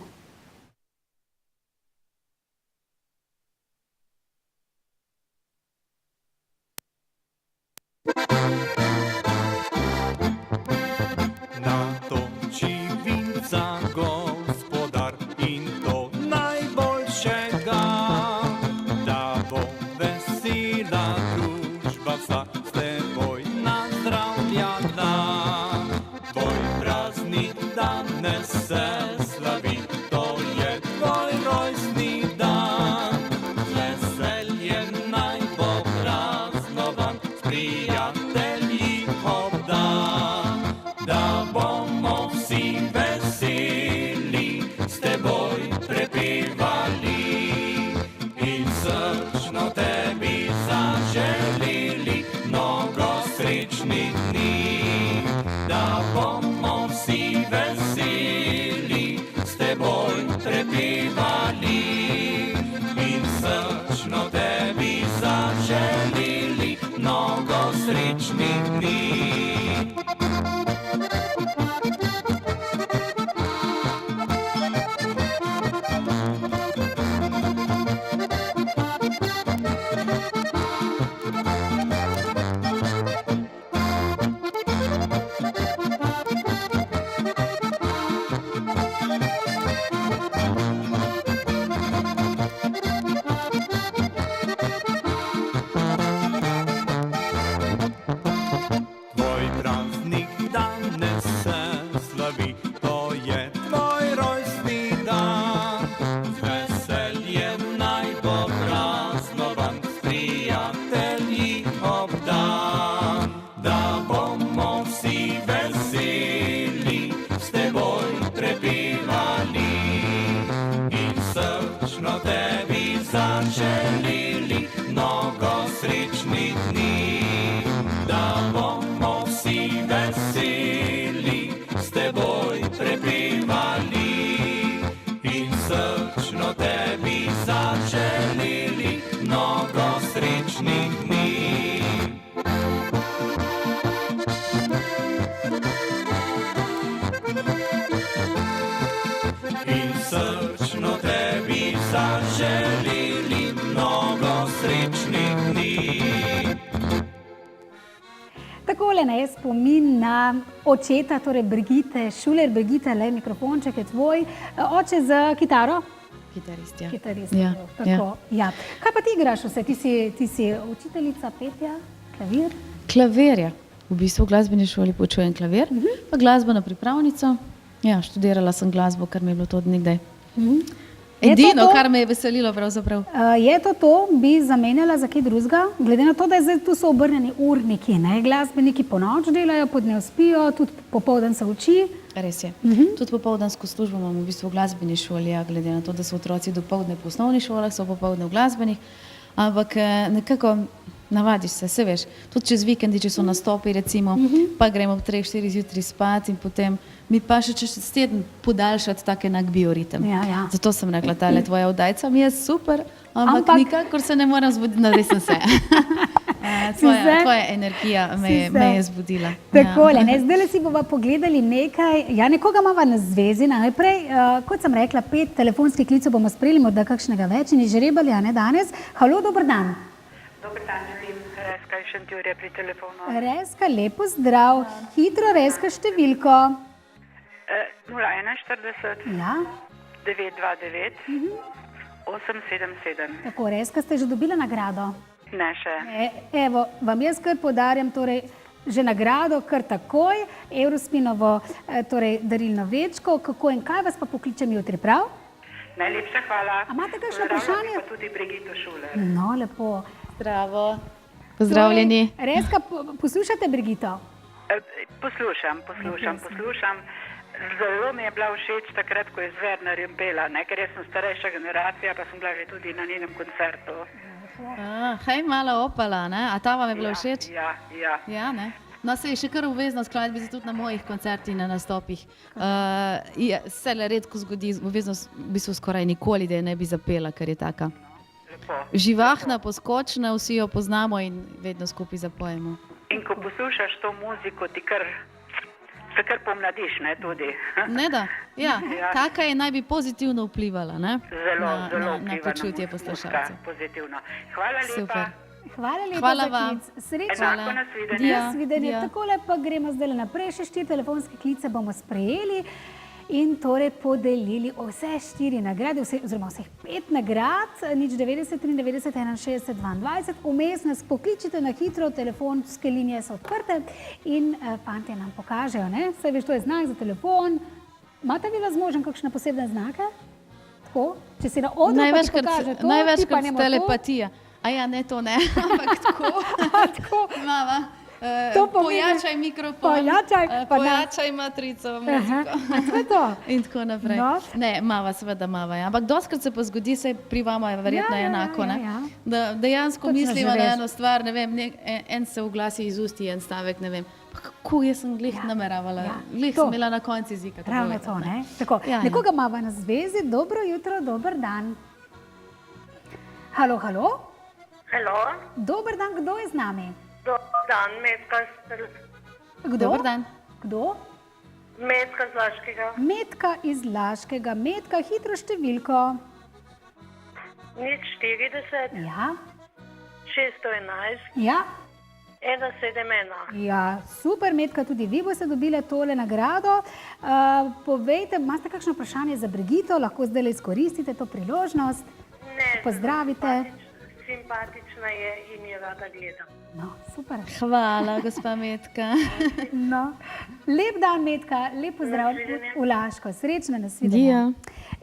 Takole je spomin na očeta, torej Brigite Šuler. Brigite, le mikrofonček je tvoj. Oče z kitaro? Kitarist, ja. Kitarist, tako, ja. Kaj pa ti igraš vse? Ti si učiteljica petja, klavir? Klavir, ja. V bistvu v glasbeni šoli poučujem klavir, pa glasbeno pripravnico. Ja, študirala sem glasbo, kar mi je bilo to od nekdaj. Edino, kar me je veselilo pravzaprav. Je to, bi zamenjala za kaj drugega? Glede na to, da zdaj tu so obrnjeni urniki, ne? Glasbeniki po noč delajo, po dnev spijo, tudi popoldan se uči. Res je. Tudi popoldansko službo imamo v bistvu v glasbeni šoli, ja, glede na to, da so otroci dopoldne po osnovnih šolah, so popoldne v glasbenih, ampak nekako navadiš se, se veš, tudi čez vikendi, če so nastopi recimo, pa gremo ob 3-4 zjutraj spat in potem mi pa še čez teden podaljšati tak enak bioritem. Zato sem rekla, tale tvoja oddajca mi je super, ampak nikakor se ne moram zbuditi, no res sem se. Tvoja energija me je zbudila. Takole, zdaj si bova pogledali nekaj, ja, nekoga imava na zvezi najprej. Kot sem rekla, 5 telefonskih klicev bomo sprejeli, morda kakšnega več in izžrebali, a ne danes. Halo, dober dan. Dober dan, želim. Reska iz Šentjurja pri telefonu. Reska, lepo zdrav. Hitro, Reska, številko. 041 Ja, 929 877. tako res, ka ste že dobili nagrado. Ne še. Evo, vam jaz kar podarjam torej že nagrado, kar takoj, Eurospinovo torej darilno vrečko, kako in kaj vas pa pokličem jutri, prav? Najlepša hvala. A imate kakšno vprašanje? Pa tudi Brigito Šuler. No, lepo. Zdravo. Pozdravljeni. Torej, Reska, poslušate Brigito? Poslušam. Zelo mi je bila všeč takrat, ko je z Wernerjem pela, ne? Ker jaz sem starejša generacija, pa sem bila že tudi na njenem koncertu. Hej, mala opala, ne? A ta vam je bila všeč? Ja. Ja, ne? No, se je še kar obvezno skladbica tudi na mojih koncertih, na nastopih. Se le redko zgodi, obvezno v bistvu skoraj nikoli, da je ne bi zapela, ker je taka živahna, poskočna, vsi jo poznamo in vedno skupaj zapojemo. In ko poslušaš to muziko, se kar pomladiš, ne, tudi. Ne da, ja. Taka je naj bi pozitivno vplivala, ne? Zelo na vpliva počutje na poslušalcev. pozitivno. Hvala lepa. Super. Hvala lepa Hvala za vam. klic. Srečno. Enako, nasvidenje. Nasvidenje. Takole pa gremo zdaj naprej, še 4 telefonske klice bomo sprejeli in torej podelili vse 4 nagrade, oziroma vseh 5 nagrad, 090 93 61 22. Vmes nas pokličite na hitro, telefonske linije so odprte in fantje nam pokažejo, ne? Saj veš, to je znak za telefon. Imate vi zmožen kakšne posebne znake? Tako? Če si na odru, pa ti pokaže to, Največkrat telepatija. A ja, ne, to ne, ampak tako. Mama, pojačaj mikrofon, pojačaj matrico, muziko. To je to. In tako naprej. No. Ne, mava, seveda mava. Ja. Ampak doskrat se pa zgodi, se pri vama je verjetno enako, ne? Da dejansko mislimo na eno stvar, ne vem, en se oglasi iz usti, en stavek, ne vem. Pa kako jaz sem glih nameravala, glih sem imela na konci jezika. Ravno to, ne? Tako, nekoga imava na zvezi, dobro jutro, dober dan. Halo. Halo. Dober dan, kdo je z nami? Dobar dan, Metka. Kdo? Dober dan. Kdo? Metka z Laškega. Metka iz Laškega. Metka, hitro številko. 040 Ja. 611 Ja. 171. Ja, super, Metka, tudi vi boste dobili tole nagrado. Povejte, imate kakšno vprašanje za Brigito, lahko zdaj izkoristite to priložnost. Pozdravite. Simpatična je in je rada gledam. No, super. Hvala, gospa Metka. No. Lep dan, Metka, lep pozdrav v Laško. Srečno, nasvidenje.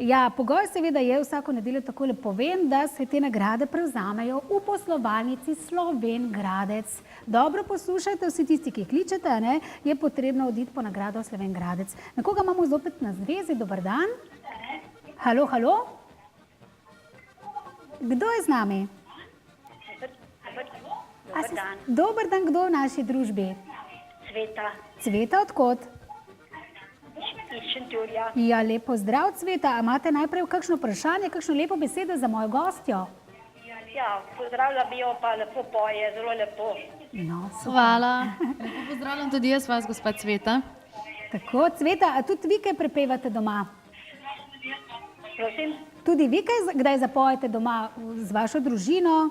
Ja, pogoj seveda je, vsako nedeljo takole povem, da se te nagrade prevzamejo v poslovalnici Sloven Gradec. Dobro poslušajte, vsi tisti, ki kličete, ne, je potrebno oditi po nagrado Sloven Gradec. Nekoga imamo zopet na zvezi, dober dan. Halo. Kdo je z nami? Dobar dan. Dober dan, kdo v naši družbi? Cveta Cveta, odkot? iz Šentjurja. Ja, lep pozdrav, Cveta. A imate najprej kakšno vprašanje, kakšno lepo besedo za mojo gostjo? Ja, pozdravlja bi jo, pa lepo poje, zelo lepo. No, Hvala. Lepo pozdravljam tudi jaz vas, gospa Cveta. Tako, Cveta, a tudi vi kaj prepevate doma? Prosim? Tudi vi kaj kdaj zapojete doma z vašo družino?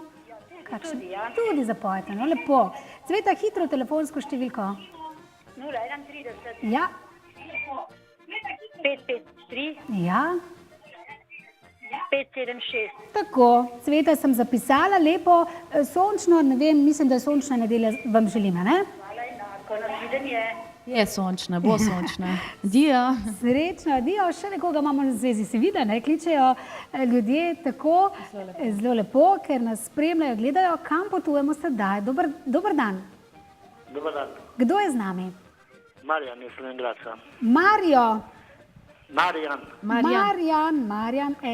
Tudi, ja. Tudi zapojete, no lepo. Cveta, hitro telefonsko številko. 031 Ja. 553 Ja. 576. Tako, Cveta sem zapisala, lepo, sončno, ne vem, mislim, da je sončna nedelja vam želim, ne? Hvala enako, nasvidenje. Je sončna, bo sončna. Dio. Srečno, dio, še nekoga imamo na zvezi, se vidi, ne, kličejo ljudje tako zelo lepo, ker nas spremljajo, gledajo, kam potujemo sedaj. Dober dan. Dobar dan. Kdo je z nami? Marjan iz Slovengradca. Marjan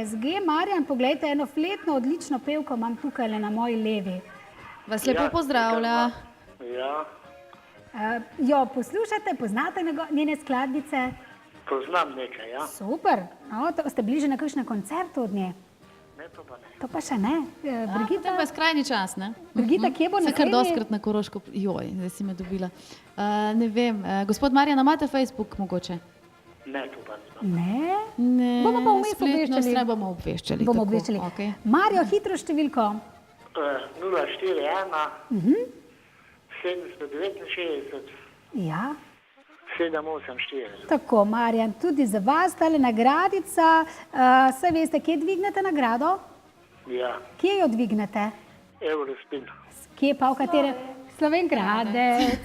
SG. Marjan, poglejte, eno fletno, odlično pevko imam tukaj na moji levi. Vas lepo pozdravlja. Ja. Jo, poslušate, poznate njene skladbice? Poznam nekaj, ja. Super. No, ste bili že na kakšnem koncertu od nje? Ne, to pa ne. To pa še ne. Brigita, To pa je skrajni čas, ne? Brigita, kje bo Se kar naslednji? doskrat na Koroško, joj, zdaj si me dobila. Ne vem, gospod Marjan, imate Facebook mogoče? Ne, to pa ne. Ne? Ne, Bomo pa vmes spletno obveščali. stran bomo obveščali. Bomo tako, obveščali. okej. Marjo, hitro številko. 041 Mhm. 769 Ja. 748. Tako, Marjan, tudi za vas tale nagradica. Saj veste, kje dvignete nagrado? Ja, Kje jo dvignete? Eurospin. Kje pa, v katere? Slovenkradec.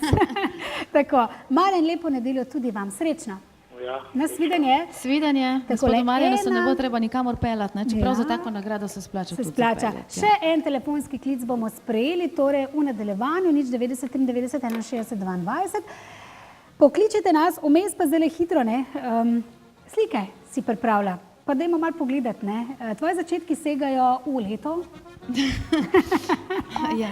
Tako, Marjan, lepo nedeljo tudi vam. Srečno. Ja. Nasvidenje. Svidenje, Takole, gospodu Marjanu se ne ena- bo treba nikamor peljati, ne? Čeprav Ja. za tako nagrado se splača Se tudi splača. zapeljati, Še en telefonski klic bomo sprejeli, torej v nadaljevanju, nič 90 93 61 22. Pokličite nas, vmes pa zelo hitro, ne? Slike si pripravlja, pa dajmo malo pogledati, ne? Tvoji začetki segajo v leto. Ja.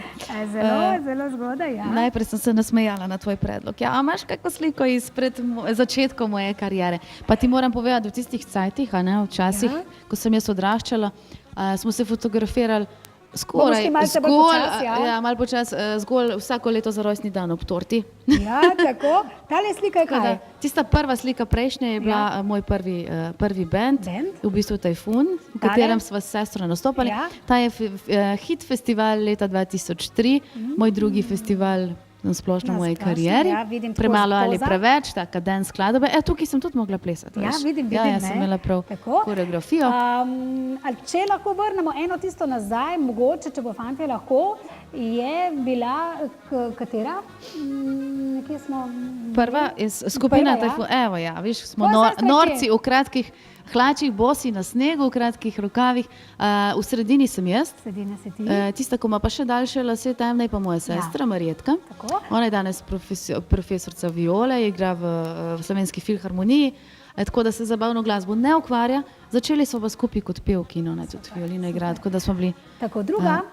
Zelo zgodaj, ja. Najprej sem se nasmejala na tvoj predlog. Ja, a imaš kako sliko izpred začetkov moje kariere? Pa ti moram povedati, v tistih cajtih, a ne, včasih, ko sem jaz odraščala, smo se fotografirali skoraj, Mogoče malce bolj počasi, ja. ja, malo počasi, zgolj vsako leto za rojstni dan ob torti. Ja, tako. Tale slika je Tako da, kaj? tista prva slika prejšnja je bila moj prvi band, v bistvu Tajfun, v katerem sva s sestro nastopali. Ja. Ta je hit festival leta 2003, moj drugi festival na splošno v mojej splošno, karieri. ja, vidim tako Premalo ali spoza. preveč, taka dance skladbe. Tukaj sem tudi mogla plesati. Ja, veš. vidim, Ja, ne. jaz sem imela prav Tako. koreografijo. Ali če lahko vrnemo eno tisto nazaj, mogoče, če bo fantje lahko, je bila katera? Nekje smo... Prva je skupina Prva, ja. Tajfun. Evo, ja, viš, smo Pa zdaj ste norci kje? v kratkih hlačih, bosi na snegu, v kratkih rokavih. V sredini sem jaz. Sredina si ti. Tista, ko ima pa še daljše lase, temne, je pa moja sestra, Marjetka. Tako. Ona je danes profesorica viole, igra v Slovenski filharmoniji, tako da se zabavno glasbo ne ukvarja. Začeli smo pa skupaj kot pevki, no, ne tudi violino igra, tako da smo bili... Tako,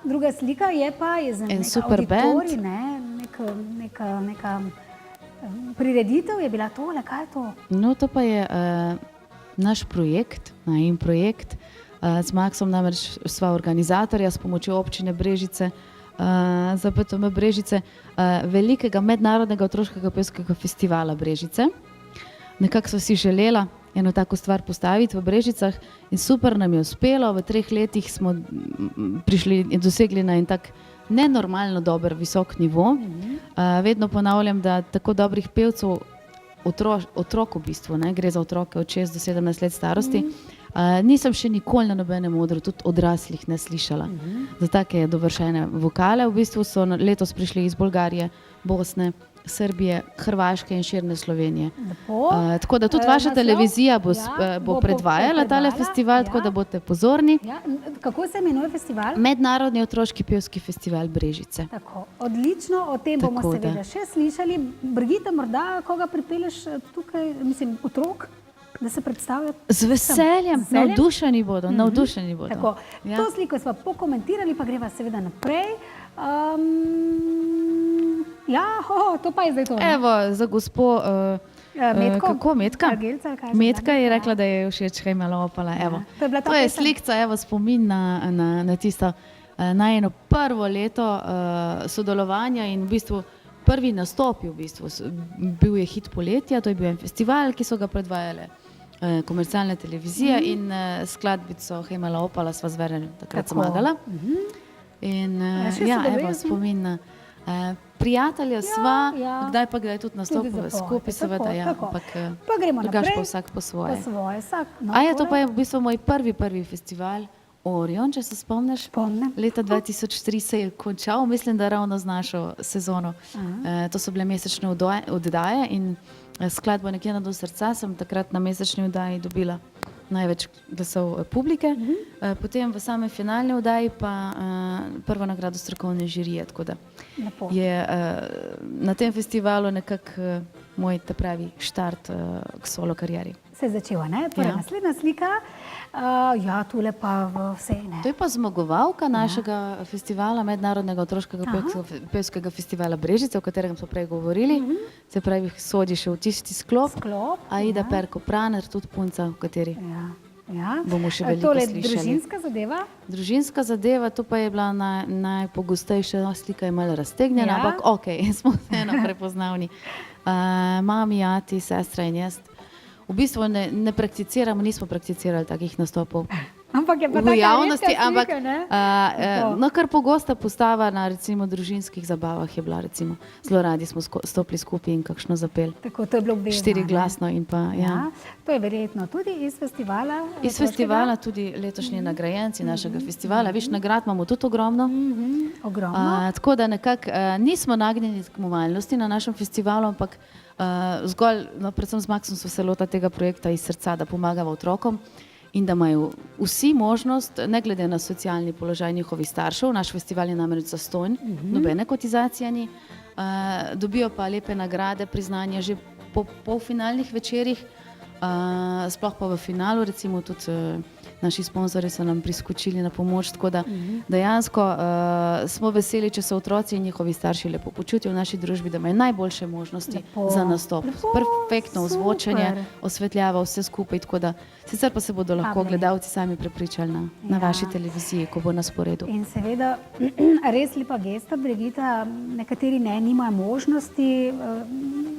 druga slika je pa iz En neka super auditorij, band. ne, neka prireditev je bila tole, kaj je to? No, to pa je naš projekt, najin projekt. Z Maksom namreč sva organizatorja s pomočjo občine Brežice, za PTM Brežice, velikega mednarodnega otroškega pevskega festivala Brežice. Nekako sva si želela eno tako stvar postaviti v Brežicah in super nam je uspelo. V 3 letih smo prišli in dosegli na en tak nenormalno dober, visok nivo. Vedno ponavljam, da tako dobrih pevcev, otrok v bistvu, ne, gre za otroke od 6 do 17 let starosti, nisem še nikoli na nobenem odru, tudi odraslih, ne slišala. Za take dovršene vokale. V bistvu so letos prišli iz Bolgarije, Bosne, Srbije, Hrvaške in širne Slovenije. Tako da tudi vaša televizija bo predvajala tale festival, tako da boste pozorni. Ja, kako se imenuje festival? Mednarodni otroški pevski festival Brežice. Tako, odlično, o tem bomo Tako da. seveda še slišali. Brigita, morda koga pripelješ tukaj, mislim, otrok, da se predstavljajo? Z veseljem, navdušeni bodo, navdušeni bodo. Tako, Ja. to sliko smo pokomentirali, pa greva seveda naprej. To pa je zdaj to. Ne? Evo, za gospo, Metko? kako Metka? Gelca, ali kaj že Metka zadnje? je rekla, da je všeč Hejmala Opala. Evo. To je bila ta To je pesem? slikca, evo, spomin na tisto najino prvo leto sodelovanja in v bistvu prvi nastop je v bistvu bil je hit poletja, to je bil en festival, ki so ga predvajale komercialne televizije in skladbico Hejmala Opala sva z Vernerjem takrat Tako. zmagala. In še ja, sodeluješ evo, z njim? spomin na prijatelja sva, ja. kdaj pa kdaj tudi nastopila zapovedi, skupaj, seveda, tako, ja, tako. ampak Pa gremo drugače naprej. pa vsak po svoje. Po svoje, vsak. No, A je to torej. pa je v bistvu moj prvi festival Orion, če se spomniš? Spomnim. Leta 2003 se je končal, mislim, da ravno z našo sezono. To so bile mesečne oddaje in skladbo Nekje na dnu srca sem takrat na mesečni oddaji dobila največ glasov publike. Potem v samem finalni oddaji pa prvo nagrado strokovne žirije, tako da Lepo. je na tem festivalu nekako moj ta pravi štart k solo karieri. Se je začela, ne? Torej, Ja. naslednja slika. Ja, tule pa vse, ne? To je pa zmagovalka našega festivala, mednarodnega otroškega pevskega festivala Brežice, o katerem smo prej govorili. Se pravi, sodi še v tisti sklop. Aida Perko Praner, tudi punca, v kateri Ja. bomo še veliko Tole slišali. družinska zadeva. Družinska zadeva, to pa je bila najpogostejša, slika je malo raztegnjena, Ja. ampak ok, smo vseeno prepoznavni. Mami, ati, sestra in jaz. V bistvu ne prakticiramo, nismo prakticirali takih nastopov. Ampak je pa v taka javnosti, redka slika, ampak ne? no, kar pogosta postava na recimo družinskih zabavah je bila recimo, zelo radi smo stopili skupaj in kakšno zapel. Tako, to je bilo obvezno. 4-glasno in pa, ja. To je verjetno tudi iz festivala. Iz festivala tudi letošnji nagrajenci našega festivala. Viš, nagrad imamo tudi ogromno. Ogromno. Tako da nekako nismo nagnjeni k mobilnosti na našem festivalu, ampak zgolj, no, predvsem z Maksom so se lota tega projekta iz srca, da pomagava otrokom in da imajo vsi možnost, ne glede na socialni položaj njihovih staršev, naš festival je namreč zastonj, nobene kotizacije ni, dobijo pa lepe nagrade, priznanja že po polfinalnih večerih, sploh pa v finalu, recimo tudi naši sponzorji so nam priskočili na pomoč, tako da dejansko smo veseli, če se otroci in njihovi starši lepo počutijo v naši družbi, da imajo najboljše možnosti za nastop. Perfektno ozvočenje, osvetljava vse skupaj, tako da sicer pa se bodo lahko gledalci sami prepričali na vaši televiziji, ko bo na sporedu. In seveda res lepa gesta, Brigita, nekateri nimajo možnosti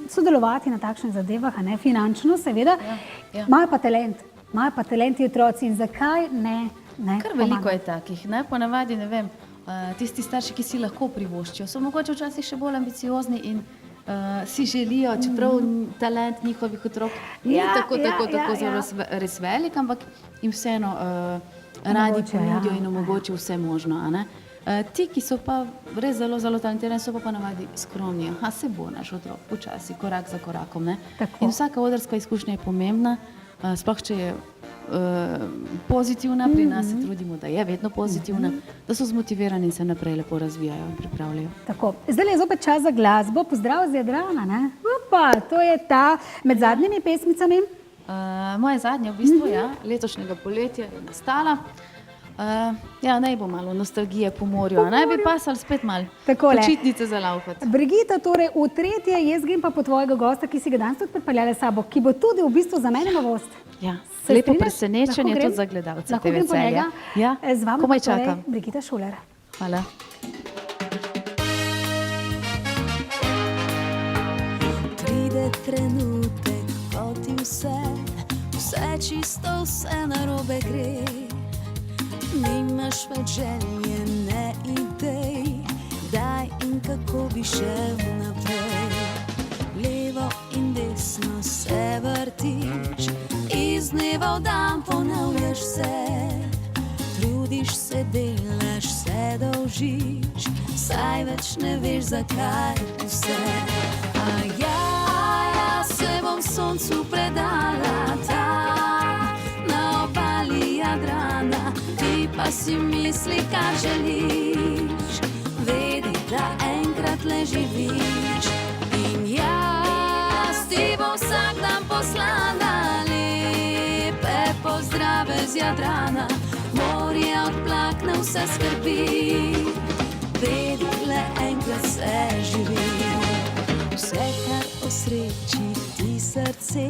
sodelovati na takšnih zadevah, ne finančno seveda, imajo pa talent. Imajo pa talenti otroci in zakaj ne Kar veliko je takih, ne? Ponavadi, ne vem, tisti starši, ki si lahko privoščijo, so mogoče včasih še bolj ambiciozni in si želijo, čeprav talent njihovih otrok ni tako zelo res velik, ampak jim vseeno radi ponudijo in omogočijo vse možno, a ne? Ti, ki so pa res zelo, zelo talentirani, so pa ponavadi skromni. Aha, se bo naš otrok počasi, korak za korakom, ne? In vsaka odrska izkušnja je pomembna, sploh če je pozitivna, pri nas se trudimo, da je vedno pozitivna, da so zmotivirani in se naprej lepo razvijajo in pripravljajo. Tako, zdaj je zopet čas za glasbo. Pozdrav z Jadrana, ne? Opa, to je ta med zadnjimi pesmicami. Moja zadnja v bistvu, ja, letošnjega poletja je nastala. Ja, naj bo malo nostalgije po morju, a naj bi pasali spet malo počitnice za laufati. Brigita, torej v tretje, jaz grem pa po tvojega gosta, ki si ga danes tudi pripeljala s sabo, ki bo tudi v bistvu za mene novost. Ja, lepo presenečenje tudi za gledalce TV Celje. Ja, komaj čakam. Brigita Šuler. Hvala. Pride trenutek, ko ti vse čisto, vse narobe gre. Nimaš več želje, ne idej, kdaj in kako bi šel naprej. Levo in desno se vrtiš, iz dneva v dan ponavljaš vse. Trudiš se, delaš, se dolžiš, saj več ne veš, zakaj vse. A ja se bom soncu predala tam, na obali Jadrana, pa si misli, kar želiš, vedi, da enkrat le živiš. In jaz ti bom vsak dan poslala lepe pozdrave z Jadrana, morje odplakne vse skrbi, vedi, le enkrat se živi. Vse, kar osreči ti srce,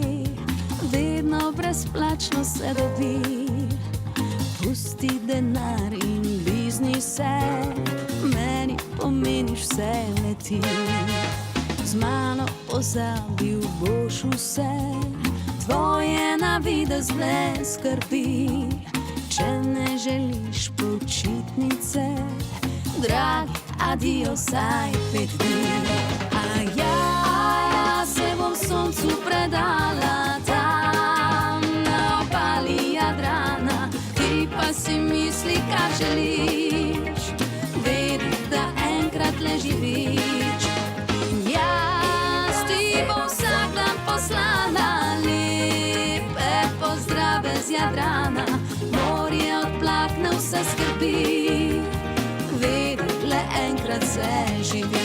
vedno brezplačno se dobi. Pusti denar in blizni se, meni pomeniš vse, leti. Z mano pozabil boš vse, tvoje navidez ne skrbi. Če ne želiš počitnice, dragi, adijo vsaj 5 dni. A ja se bom soncu predala tam, na obali Jadrana, pa si misli, kar želiš, vedi, da enkrat le živiš. In jaz ti bom vsak dan poslala lepe pozdrave z Jadrana, morje odplakne vse skrbi, vedi, le enkrat se živi.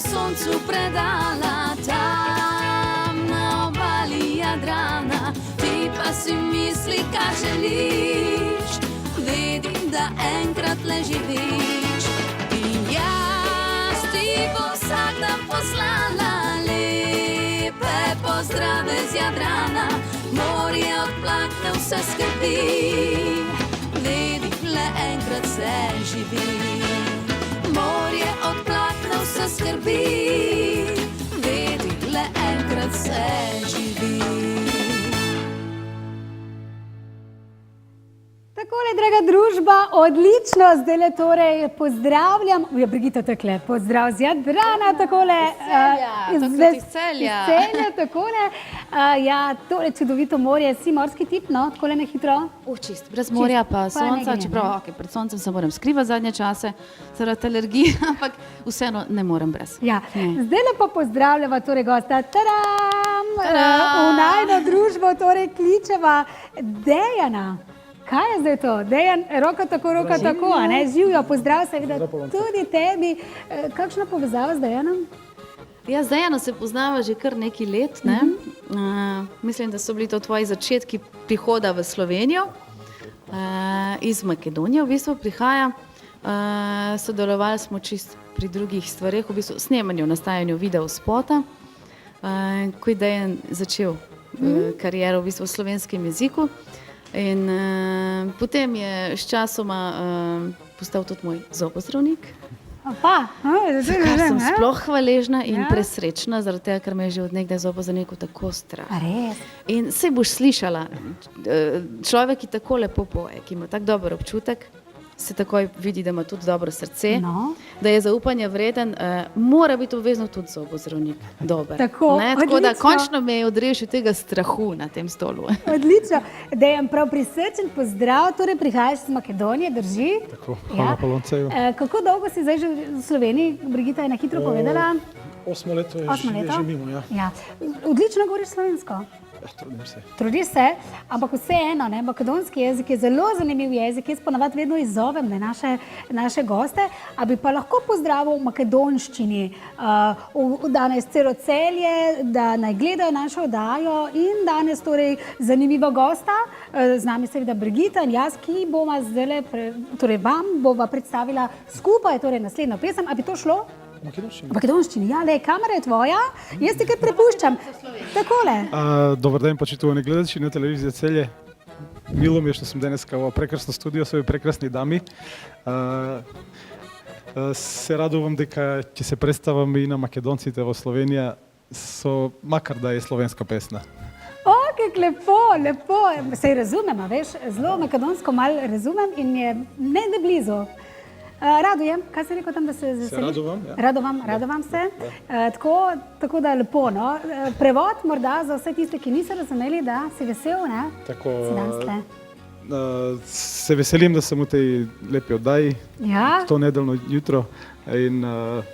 Soncu predala tam, na obali Jadrana, ti pa si misli, kar želiš, vedi, da enkrat le živiš. In jaz ti bom vsak dan poslala lepe pozdrave z Jadrana, morje odplakne odplakne vse skrbi, vedi, le enkrat se živi. Morje odplakne vse skrbi, vedi, le enkrat se živi. Takole, draga družba, odlično, zdajle torej pozdravljam, Brigita takle, pozdrav z Jadrana, takole. Iz Celja. Iz Celja, takole. Ja, tole čudovito morje, si morski tip, no, takole na hitro? Čist, brez morja pa sonca, čeprav pred soncem se moram skrivati zadnje čase, zaradi alergije, ampak vseeno ne morem brez. Ja, zdajle pa pozdravljava torej gosta, taram, v najno družbo torej kličeva Dejana. Kaj je zdaj to? Dejan, roka tako, a ne? Živijo, pozdrav seveda tudi tebi. Kakšna povezava z Dejanom? Ja, z Dejanom se poznava že kar nekaj let, ne? Mislim, da so bili to tvoji začetki prihoda v Slovenijo. Iz Makedonije v bistvu prihaja. Sodelovali smo čist pri drugih stvareh, v bistvu snemanju, nastajanju videospota, ko je Dejan začel kariero v bistvu v slovenskem jeziku. In potem je s časoma postal tudi moj zobozdravnik, za kar sem sploh hvaležna in presrečna, zaradi tega, ker me je že od nekdaj zobozdravniku tako strah. In saj boš slišala, človek, ki tako lepo poje, ki ima tak dober občutek, se takoj vidi, da ima tudi dobro srce, da je zaupanja vreden, mora biti obvezno tudi zobozdravnik dober. Tako da končno me je odrešil tega strahu na tem stolu. Odlično. Dejan, prav prisrčen pozdrav, torej prihajaš iz Makedonije, drži? Tako, hvala Polonceju. Kako dolgo si zdaj že v Sloveniji? Brigita je na hitro povedala. 8 let je že mimo, ja. Odlično govoriš slovensko. Trudim se. Trudiš se, ampak vseeno, makedonski jezik je zelo zanimiv jezik, jaz ponavadi vedno izzovem naše goste, a bi pa lahko pozdravil v makedonščini danes celo Celje, da naj gledajo našo oddajo in danes torej zanimiva gosta, z nami seveda Brigita in jaz, ki bova zdajle, torej vam bova predstavila skupaj torej naslednjo pesem, a bi to šlo? V makedonščini, ja, le, kamera je tvoja, jaz ti kaj prepuščam. Takole. Dobar dan, počituvani gledači na televiziji Celje. Milo mi je što sam danas kao prekrasno studio svoje prekrasni dami. Se radujem da će se predstavam i na Makedoncite v Slovenija, makar da je slovenska pesna. Kako lepo, sej razumem, veš, zelo makedonsko malo razumem in je ne blizu. Radujem, kaj si rekel tam, da se zaseliš? Radovam se. Tako da lepo, no. Prevod morda za vse tiste, ki niso razumeli, da si vesel, ne? Tako, si danes tle. Se veselim, da sem v tej lepi oddaji, to nedeljno jutro in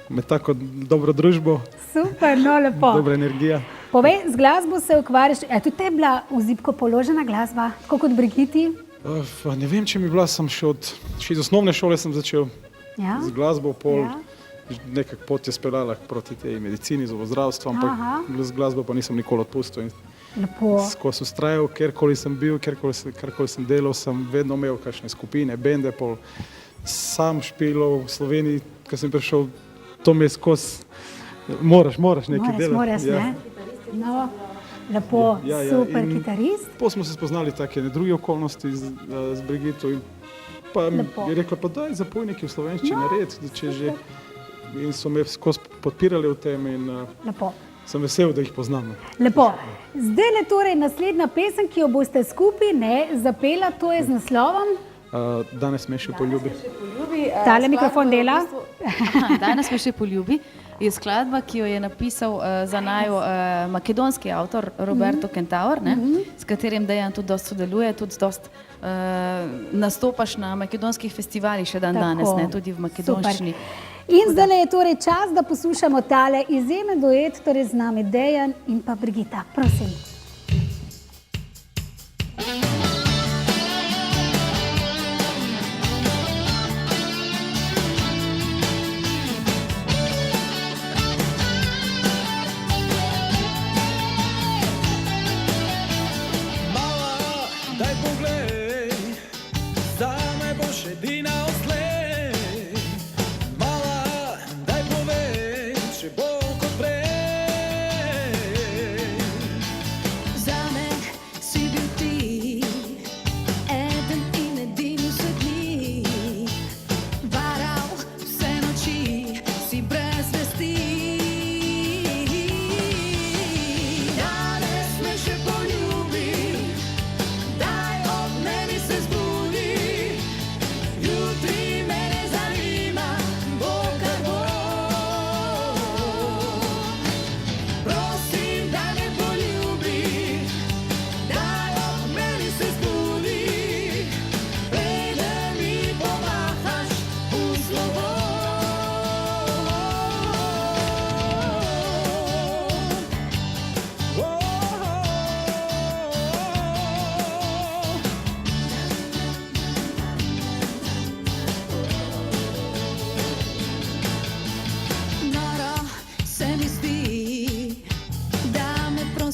med tako dobro družbo. Super, no lepo. Dobra energija. Povej, z glasbo se ukvarjaš, tudi te je bila v zibko položena glasba, tako kot Brigiti? Ne vem, če mi bila, sem še iz osnovne šole sem začel z glasbo, nekak pot je speljala proti tej medicini, zobozdravstvu, ampak z glasbo pa nisem nikoli odpustil. Skozi ustrajal, kjerkoli sem bil, kjerkoli sem delal, sem vedno imel kakšne skupine, bende, sam špilov v Sloveniji, ko sem prišel, to mi je skozi, moraš nekaj delati. Moraš, ne? No. Lepo, super kitarist. Pa smo se spoznali take druge okolnosti z Brigito in pa je rekla, pa daj zapoj nekaj v slovenščini narediti, če že. In so me skozi podpirali v tem in sem vesel, da jih poznam. Lepo. Zdaj le torej naslednja pesem, ki jo boste skupaj zapela, to je z naslovom? Danes me še poljubi. Tale mikrofon dela. Danes me še poljubi. Je skladba, ki jo je napisal za naju makedonski avtor Roberto Kentaur, s katerim Dejan tudi dosti sodeluje, tudi dosti nastopaš na makedonskih festivalih še danes, tudi v makedonščini. In zdaj je torej čas, da poslušamo tale izjemen duet, torej z nami Dejan in pa Brigita. Prosim.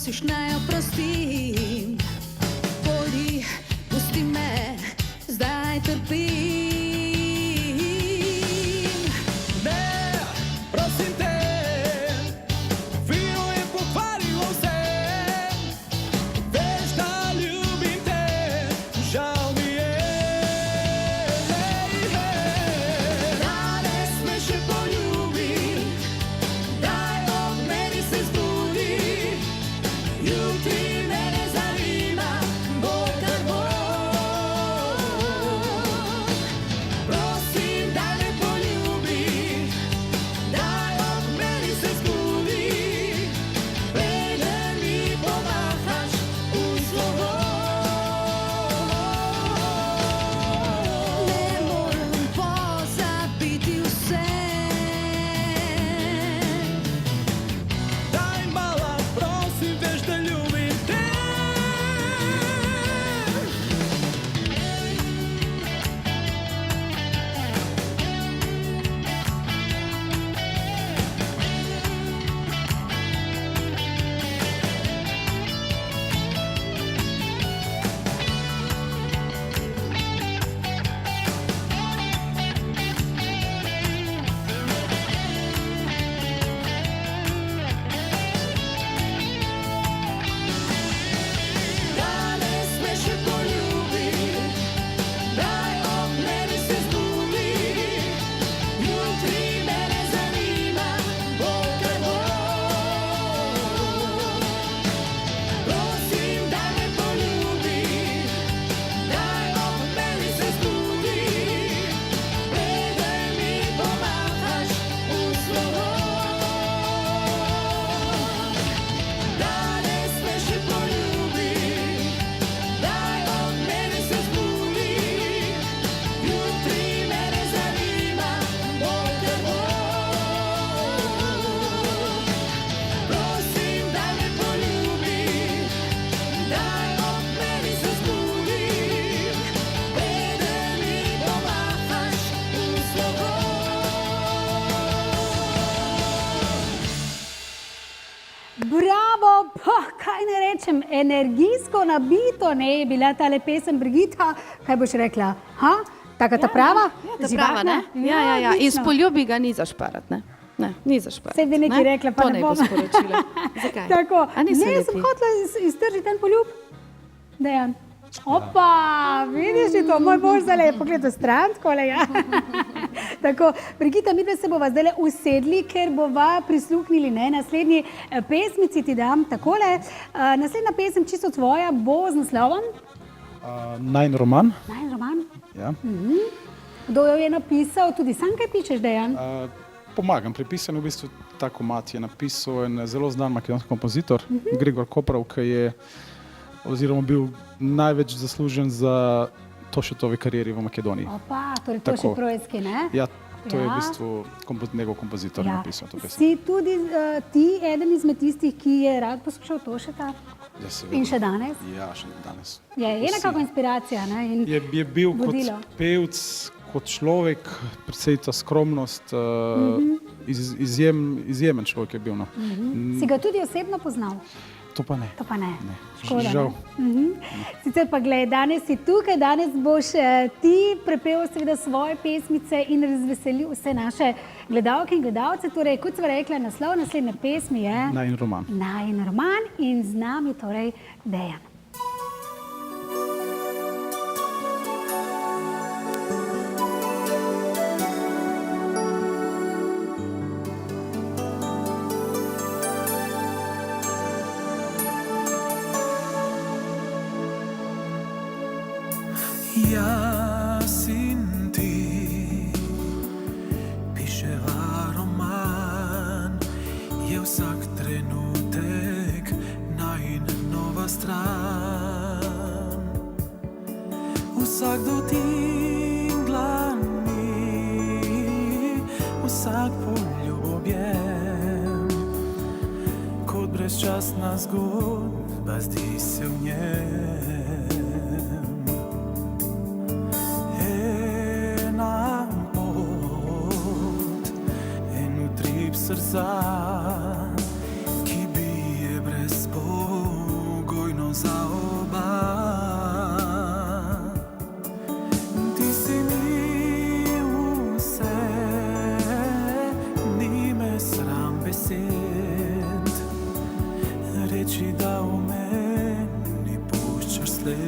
prosiš, naj oprostim. Pojdi, pusti me, zdaj trpim. Ne, prosim te, fino je pokvarilo vse. Veš, da ljubim te, žal mi je. Danes me še poljubi, daj ob meni se zbudi. Jutri me ne zanima, bo kar bo. Prosim, da me poljubi, daj ob meni se zbudi. Preden mi pomahaš v slovo. Ne morem pozabiti vse. Daj mala, prosim, veš, da ljubim te. Danes me še poljubi, daj ob meni se zbudi. Jutri me ne zanima, bo kar bo. Prosim, da me poljubi, daj ob meni se zbudi. Preden mi pomahaš v slovo. Danes me še poljubi, daj ob meni se zbudi. Jutri me ne zanima, bo kar bo. Prosim, da me poljubi, daj ob meni se zbudi. Preden mi pomahaš v slovo. Bravo, pa, kaj ne rečem, energijsko nabito ne je bila tale pesem. Brigita, kaj boš rekla? Ha? Taka ta prava? Ta prava, ne? Ja. Iz odlično. poljubi ga ni zašparat, ne? Ne, ni zašparat. Saj bi nekaj rekla, pa to ne ne bo bom. sporočila. Zakaj? Tako, A niso ne, sem lepi? hotela iztržiti en poljub. Dejan. Opa, vidiš ti to, moj mož zdaj je pogledal stran, takole, ja. Tako, Brigita, mi se bova zdaj usedli, ker bova prisluhnili, ne, naslednji pesmici ti dam takole. Naslednja pesem, čisto tvoja, bo z naslovom Najin roman. Najin roman. Ja. Kdo jo je napisal, tudi sam kaj pišeš, Dejan? Pomagam pri pisanju, v bistvu ta komad je napisal en zelo znan makedonski kompozitor, Grigor Koprov, ki je oziroma bil največ zaslužen za Tošetovi karieri v Makedoniji. Opa, torej Tako. Toši Projski, ne? Ja, to je v Ja. bistvu njegov kompozitor napisal to pesem. Si tudi ti eden izmed tistih, ki je rad poslušal Tošeta? Ja, seveda. In še danes? Ja, še danes. Je nekako inspiracija, ne? In Je bil vodilo. kot pevc, kot človek, predvsej ta skromnost, izjemen človek je bil. No. Si ga tudi osebno poznal? To pa ne. To pa ne. Škoda, Žal. ne? Sicer pa gledaj, danes si tukaj, danes boš ti prepel seveda svoje pesmice in razveselil vse naše gledalke in gledalce. Torej, kot sva rekla, naslov naslednje pesmi je Najin roman. Najin roman in z nami torej Dejan. Jaz in ti piševa roman, je vsak trenutek najin nova stran. Vsak dotik dlani, vsak poljub objem, kot brezčasna zgodba zdi se v njem. Srca, ki bije brez spora. za oba. Ti si mi vse, ni me sram besed. Reči, da v meni puščaš sled.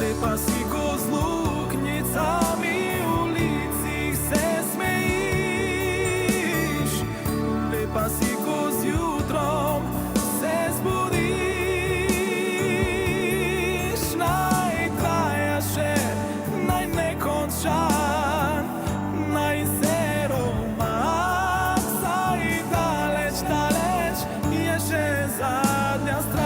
Lepa si ko z luknjicami v licih se smejiš. Lepa si ko z jutrom se zbudiš. Naj traja še, naj ne konča, naj se roman. Saj daleč, daleč je še zadnja stran.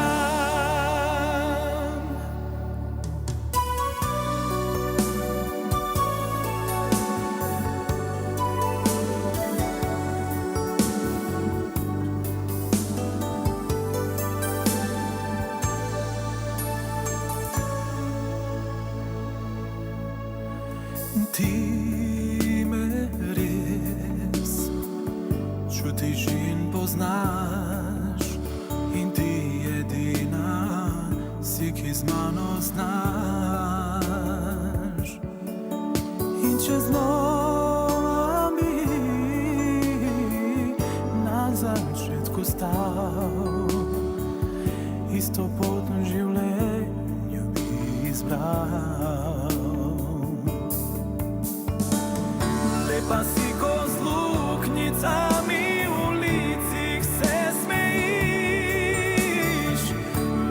Ti me res čutiš in poznaš, in ti edina si, ki z mano znaš. In če znova bi na začetku stal, isto pot v življenju bi izbral. Lepa si ko z luknjicami v licih se smejiš.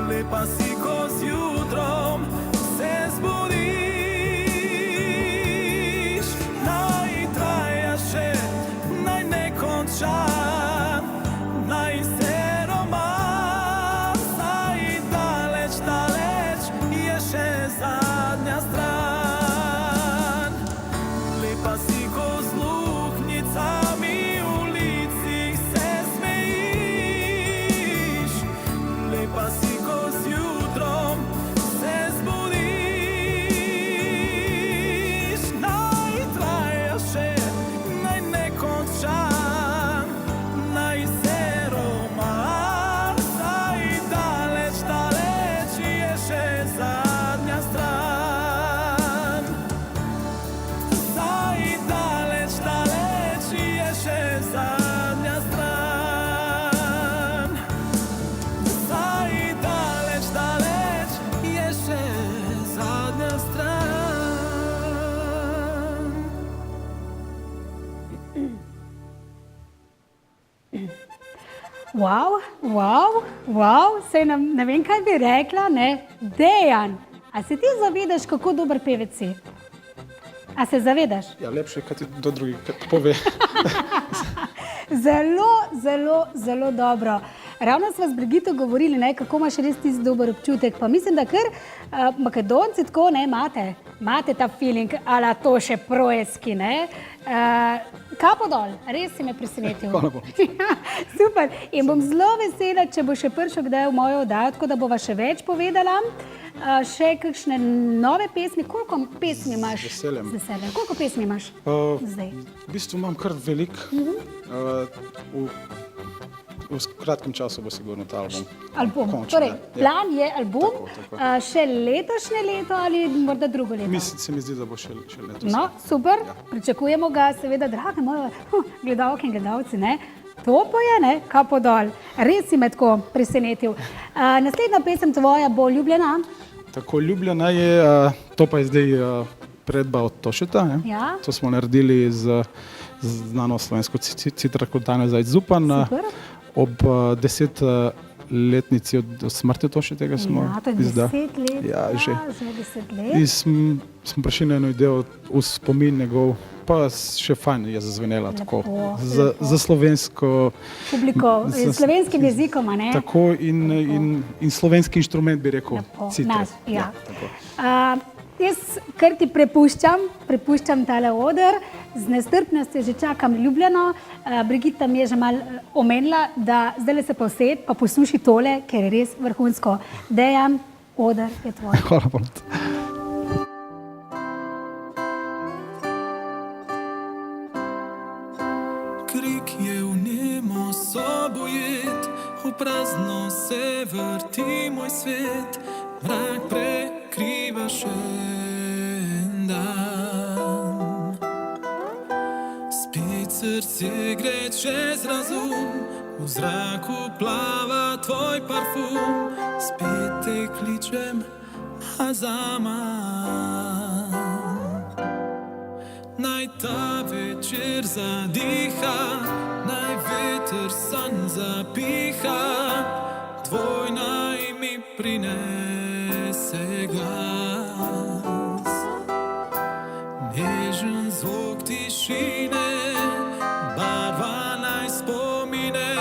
Lepa si ko z jutrom se zbudiš. Naj traja še, naj ne konča, naj se roman. Saj daleč, daleč je še zadnja stran. Lepa si ko z luknjicami v licih se smejiš. Lepa si ko z jutrom se zbudiš. Naj traja še, naj ne konča, naj se roman. Saj daleč, daleč je še zadnja stran. Saj daleč, daleč je še zadnja stran. Saj daleč, daleč je še zadnja stran. Sej ne vem, kaj bi rekla, ne? Dejan, a se ti zavedaš, kako dober pevec si? A se zavedaš? Ja, lepše, kaj ti do drugi pove. Zelo, zelo, zelo dobro. Ravno smo z Brigito govorili, ne, kako imaš res tisti dober občutek. Pa mislim, da kar Makedonci tako ne imate ta feeling, ala to še projski, ne. Kapo dol, res si me presenetil. Hvala Bogu. Super. In bom zelo vesela, če bo še prišel kdaj v mojo oddajo, tako da bova še več povedala. Še kakšne nove pesmi. Koliko pesmi imaš? Z veseljem. Z veseljem. Koliko pesmi imaš zdaj? V bistvu imam kar velik. V kratkem času bo sigurno ta album. Album. Končen, Torej, ja. plan je album. Tako. Še letošnje leto ali morda drugo leto? Se mi zdi, da bo še letos. No, super. Pričakujemo ga, seveda, drage moje gledalke in gledalci, ne. To pa je, ne, kapo dol. Res si me tako presenetil. Naslednja pesem tvoja bo Ljubljena. Tako, Ljubljena je, to pa je zdaj predba od Tošeta. Ja. To smo naredili z znano slovensko citrarko Tanjo Zajc-Zupan. Super. Ob 10-letnici od smrti Tošetega smo izdali. Ja, to je 10 let. Ja, že 10 let. In smo prišli na eno idejo v spomin njegov, pa še fajn je zazvenela tako. Za slovensko publiko, slovenskim jezikom, a ne? Tako in slovenski inštrument bi rekel. Citr. Ja. Jaz kar ti prepuščam tale oder, z nestrpnostjo že čakam Ljubljeno. Brigita mi je že malo omenila, da zdaj se pa used, pa posluši tole, ker je res vrhunsko. Dejan, oder je tvoj. Hvala vam. Krik je v nemo sobojet, ko prazno se vrti moj svet, mrak prekriva še en dan. Spet srce gre čez razum, v zraku plava tvoj parfum, spet te kličem, a zaman. Naj ta večer zadiha, naj veter san zapiha, tvoj naj mi prinese glas. Nežen zvok tišine, barva naj spomine,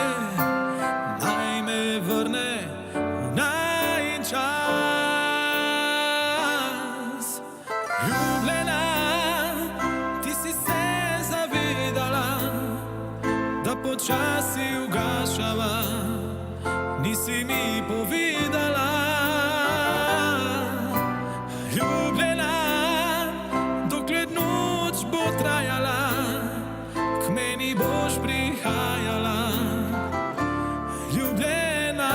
naj me vrne v najin čas. Ljubljena, ti si se zavedala, da počasi ugašava, nisi mi povedala. Ljubljena, dokler noč bo trajala, k meni boš prihajala. Ljubljena,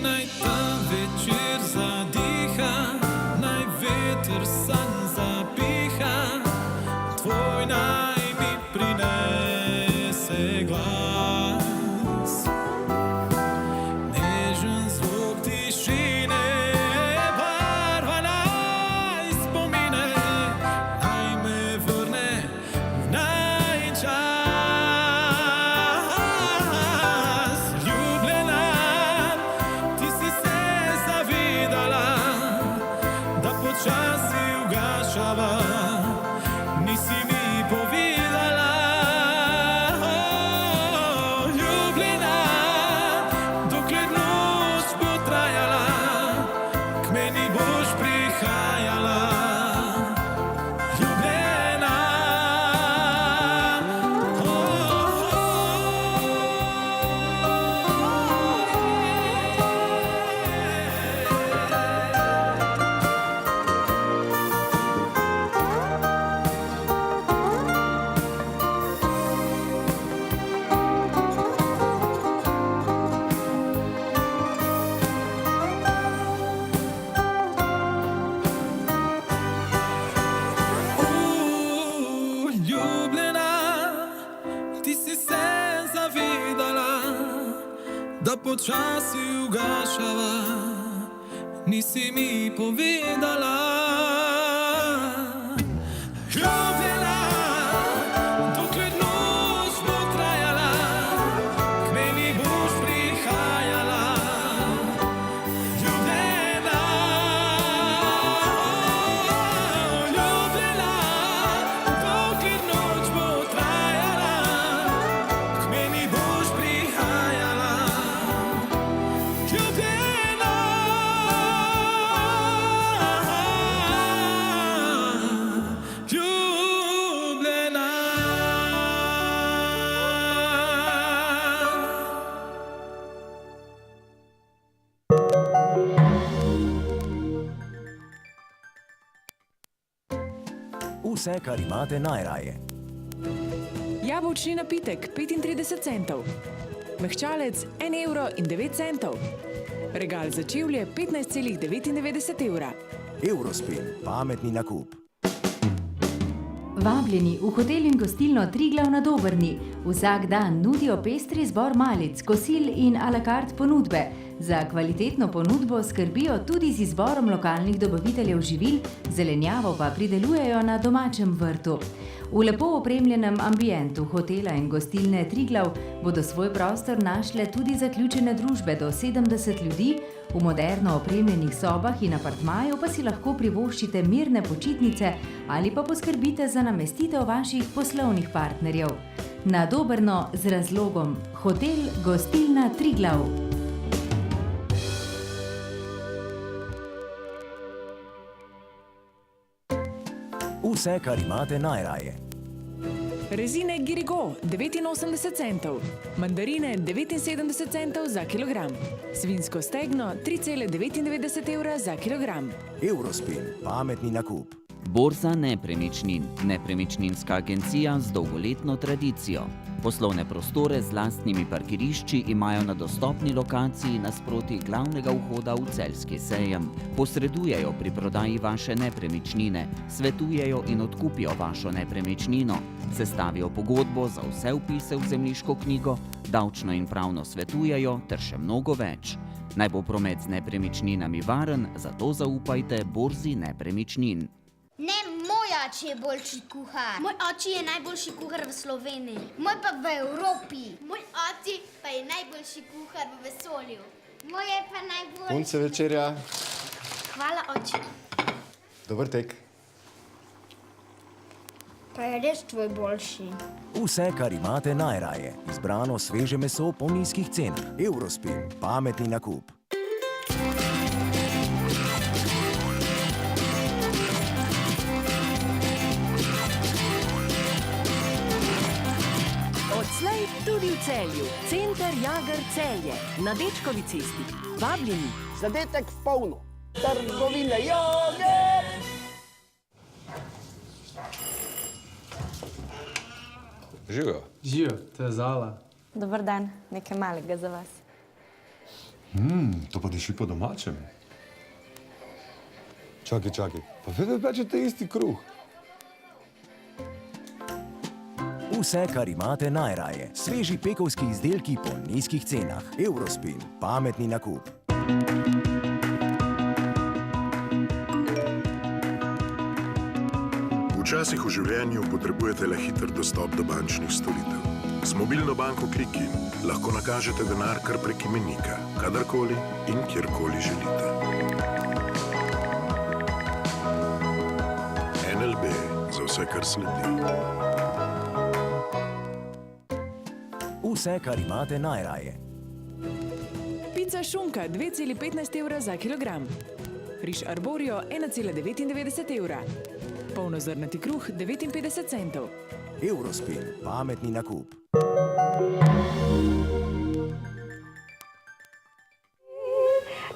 naj ta večer zadiha, naj veter san zapiha, tvoj naj mi prinese glas. Nežen zvok tišine, barva naj spomine, naj me vrne v najin čas. Ljubljena, ti si se zavedala, da počasi ugašava, nisi mi povedala. Ljubljena, dokler noč bo trajala, k meni boš prihajala. Ljubljena, Ljubljena, ti si se zavedala, da počasi ugašava, nisi mi povedala. Ljubljena, dokler noč bo trajala, k meni boš prihajala. Ljubljena, Ljubljena, dokler noč bo trajala, k meni boš prihajala. Ljubljena, Ljubljena. Vse, kar imate najraje. Jabolčni napitek 35 centov, mehčalec 1,09 €, regal za čevlje 15,99 €. Eurospin, pametni nakup. Vabljeni v hotel in gostilno Triglav na Dobrni. Vsak dan nudijo pestri izbor malic, kosil in a la carte ponudbe. Za kvalitetno ponudbo skrbijo tudi z izborom lokalnih dobaviteljev živil, zelenjavo pa pridelujejo na domačem vrtu. V lepo opremljenem ambientu hotela in gostilne Triglav bodo svoj prostor našle tudi zaključene družbe do 70 ljudi, v moderno opremljenih sobah in apartmaju pa si lahko privoščite mirne počitnice ali pa poskrbite za namestitev vaših poslovnih partnerjev. Na Dobrno z razlogom. Hotel Gostilna Triglav. Vse, kar imate najraje. Rezine Girigo 89 centov, mandarine 79 centov za kilogram, svinjsko stegno 3,99 € za kilogram. Eurospin, pametni nakup. Borza nepremičnin, nepremičninska agencija z dolgoletno tradicijo. Poslovne prostore z lastnimi parkirišči imajo na dostopni lokaciji nasproti glavnega vhoda v celjski sejem. Posredujejo pri prodaji vaše nepremičnine, svetujejo in odkupijo vašo nepremičnino, sestavijo pogodbo za vse vpise v zemljiško knjigo, davčno in pravno svetujejo ter še mnogo več. Naj bo promet z nepremičninami varen, zato zaupajte Borzi nepremičnin. Ne, moj oči je boljši kuhar. Moj oči je najboljši kuhar v Sloveniji. Moj pa v Evropi. Moj oči pa je najboljši kuhar v vesolju. Moj je pa najboljši. Punce večerja. Hvala, oči. Dober tek. Pa je res tvoj boljši. Vse, kar imate najraje. Izbrano sveže meso po nizkih cenah. Eurospin, pametni nakup. Odslej tudi v Celju. Center Jager Celje. Na Dečkovi cesti. Vabljeni. Zadetek v polno. Trgovine Jager. Živijo. Živijo, to je Zala. Dober dan, nekaj malega za vas. To pa diši po domačem. Čakaj. Pa vedno pečete isti kruh. Vse, kar imate najraje. Sveži pekovski izdelki po nizkih cenah. Eurospin, pametni nakup. Včasih v življenju potrebujete le hiter dostop do bančnih storitev. Z mobilno banko Krikin lahko nakažete denar kar prek imenika, kadarkoli in kjerkoli želite. NLB za vse, kar sledi. Vse, kar imate najraje. Pica šunka 2,15 evra za kilogram. Riž arborio 1,99 evra. Polnozrnati kruh 59 centov. Eurospin, pametni nakup.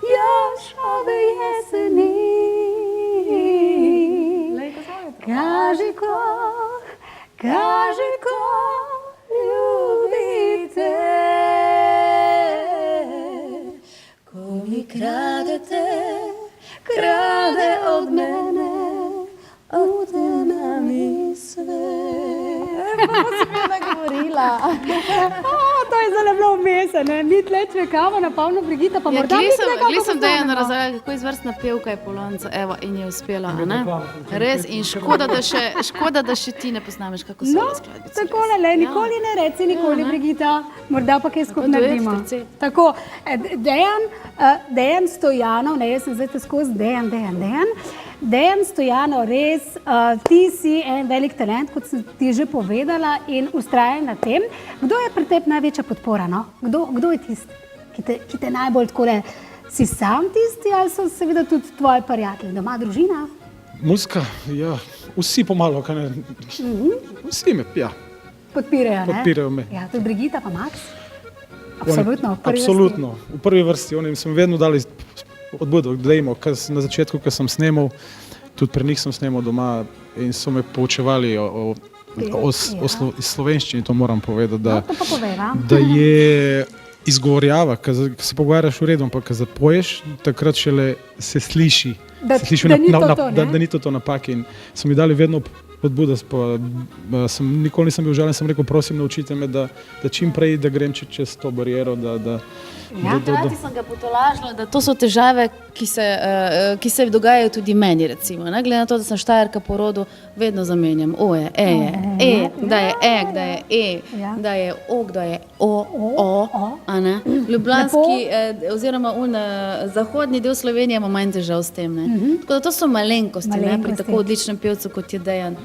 Još ove jeseni kaži ko ljubite, ko mi kradete, krade od mene, odena mi sve. Govorila. To je zelo bilo vmesno, ne? Mi tle čekamo na polno Brigita, pa morda mi nekako Glisem, da je postanemo. razlaga, kako izvrstna pevka je Polonca, evo, in je uspela, a ne? Res, in škoda, da še ti ne poznameš, kako so skladbice. Tako le, nikoli ne reci nikoli, Brigita, morda pa kaj skupaj Pa duet, naredimo. recept. Tako, Dejan Stojanov, ne, jaz sem zdaj te skozi Dejan Stojanov, res, ti si en velik talent, kot sem ti že povedala, in vztrajaj na tem. Kdo je pri tebi največja podpora, no? Kdo je tisti, ki te najbolj takole, si sam tisti, ali so seveda tudi tvoji prijatelji, doma, družina? Muzika, ja, vsi pomalo, kaj ne, vsi me, ja. Podpirajo, ne? Podpirajo me. Ja, tudi Brigita pa Max? Absolutno, v prvi vrsti. Absolutno, v prvi vrsti, oni so mi vedno dali odbudo, dajmo, na začetku, ko sem snemal, tudi pri njih sem snemal doma in so me poučevali o slovenščini, to moram povedati, da je izgovorjava, ko se pogovarjaš v redu, ampak ko zapoješ, takrat šele se sliši, da ni to napak in so mi dali vedno podbudo, nikoli nisem bil žalen, sem rekel, prosim, naučite me, da čim prej, da grem čez to bariero, Hkrati sem ga potolažila, da to so težave, ki se dogajajo tudi meni, recimo. Glede na to, da sem Štajerka po rodu, vedno zamenjam oje, eje, kdaj je kdaj je kdaj je kdaj je a ne. Ljubljanski oziroma zahodni del Slovenije ima manj težav s tem, ne. Tako da to so malenkosti, ne, pri tako odličnem pevcu, kot je Dejan.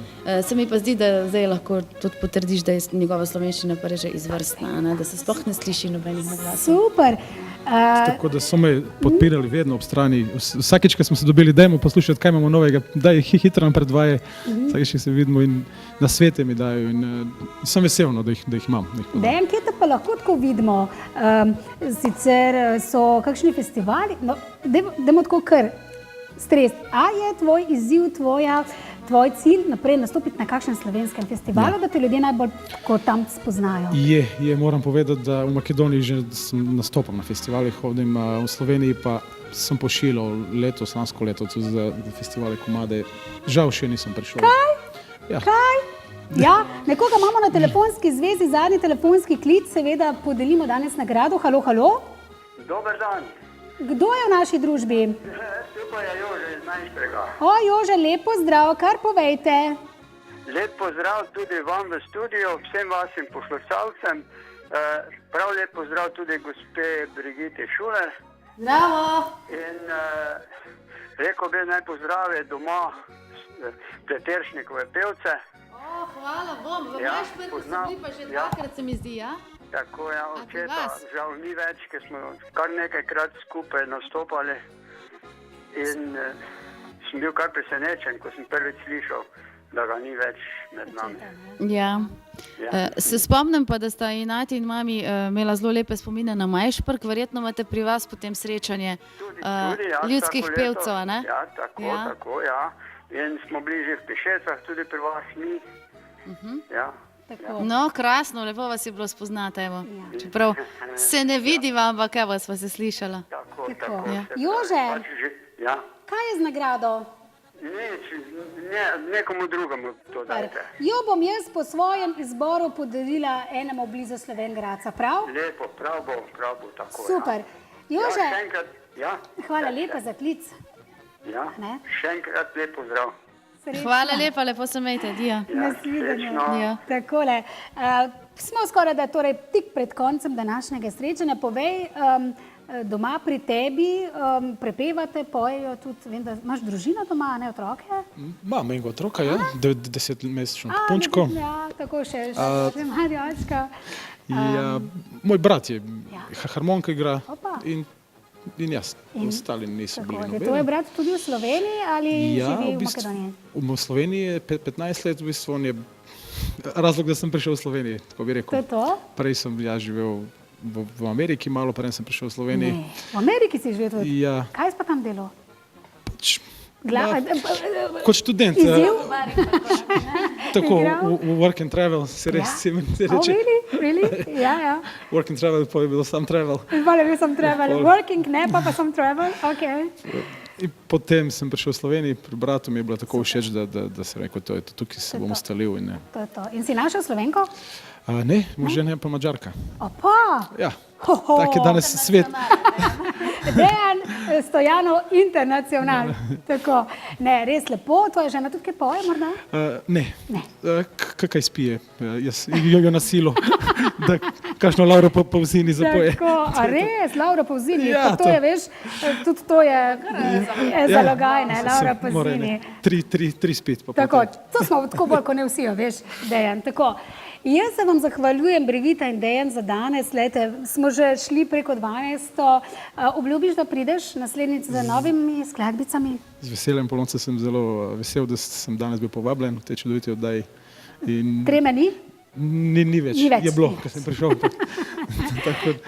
Se mi pa zdi, da zdaj lahko tudi potrdiš, da je njegova slovenščina pa že izvrstna, ne, da se sploh ne sliši nobenih naglasov. Super. Tako da so me podpirali vedno ob strani. Vsakeč, ko smo se dobili, dajmo poslušati, kaj imamo novega, daj hitro nam predvaje, vsakeč, ko se vidimo in na svete mi dajo in sem veselno, da jih imam. Dejan, kje te pa lahko tako vidimo? Sicer so kakšni festivali, no, dajmo tako kar stres. A je tvoj izziv, tvoja tvoj cilj naprej nastopiti na kakšnem slovenskem festivalu, da te ljudje najbolj tako tam spoznajo? Moram povedati, da v Makedoniji že nastopam na festivalih, hodim v Sloveniji pa sem pošiljal lansko leto tudi za festivale komade. Žal še nisem prišel. Kaj? Kaj? Ja, nekoga imamo na telefonski zvezi, zadnji telefonski klic, seveda podelimo danes nagrado. Halo, halo. Dober dan. Kdo je v naši družbi? Tukaj je Jože iz Najšprega. O, Jože, lepo zdrav, kar povejte. Lep pozdrav tudi vam v studiu, vsem vašim poslušalcem. Prav lep pozdrav tudi gospe Brigiti Šuler. Zdravo. In rekel bi naj pozdrave doma Pleteršnikove pevce. Hvala vam, v Majšperku so bili pa že dvakrat, se mi zdi, ja? Tako, ja, očeta žal ni več, ker smo kar nekajkrat skupaj nastopali in sem bil kar presenečen, ko sem prvič slišal, da ga ni več med nami. Ja. Se spomnim pa, da sta in ati in mami imela zelo lepe spomine na Majšperk, verjetno imate pri vas potem srečanje ljudskih pevcev, a ne? Ja, tako, ja. In smo bili že v Pišecah, tudi pri vas mi. Ja. No, krasno, lepo vas je bilo spoznati, evo. Čeprav se ne vidiva, ampak evo, sva se slišala. Tako. Jože, kaj je z nagrado? Nekomu drugemu to dajte. Jo bom jaz po svojem izboru podarila enemu blizu Slovenj Gradca, prav? Lepo, prav bo tako. Super. Jože, ja. Hvala lepa za klic. Ja, še enkrat lep pozdrav. Hvala lepa, lepo se imejte, Dija. Nasvidenje. Takole. Smo skoraj da torej tik pred koncem današnjega srečanja. Povej, doma pri tebi prepevate, pojejo tudi, vem, da imaš družino doma, ne otroke? Imam enega otroka, ja, 10-mesečno punčko. Ja, tako še mladjačka. Moj brat je harmonika igra in jaz, ostali niso bili nobeni. To je brat tudi v Sloveniji ali živi v Makedoniji? V Sloveniji je 15 let, v bistvu on je razlog, da sem prišel v Sloveniji, tako bi rekel. To je to? Prej sem živel v Ameriki, malo prej sem prišel v Sloveniji. V Ameriki si živel tudi? Ja. Kaj si pa tam delal? Kot študent. Tako, work and travel, se reče. Really? Ja. Work and travel, pa je bilo sam travel. Hvala, bil sem travel. Working, ne, pa sem travel, ok. In potem sem prišel v Sloveniji, pri bratu mi je bilo tako všeč, da se rekel, to je to, tukaj se bom ustalil. To je to. In si našel Slovenko? Ne, možena je pa Mađarka. Opa! Ja, tak je danes svet. Dejan Stojanov Internacional. Tako. Ne, res lepo. Tvoja žena tudi kaj poje, morda? Ne. Kaj spije? Jaz jo na silo, da kakšno Lauro Pauzini zapoje. Tako, a res, Laura Pauzini. Ja, to je, veš, tudi to je zalogaj, ne, Laura Pauzini. Tri spit. Tako, to smo tako bolj, ko ne vsi, veš, Dejan. Tako. Jaz se vam zahvaljujem, Brigita in Dejan, za danes. Lejte, smo že šli preko 12. Obljubiš, da prideš naslednjič z novimi skladbicami? Z veseljem, Polonce, sem zelo vesel, da sem danes bil povabljen v tej čudoviti oddaji. Treme ni? Ni več. Je bilo, ko sem prišel.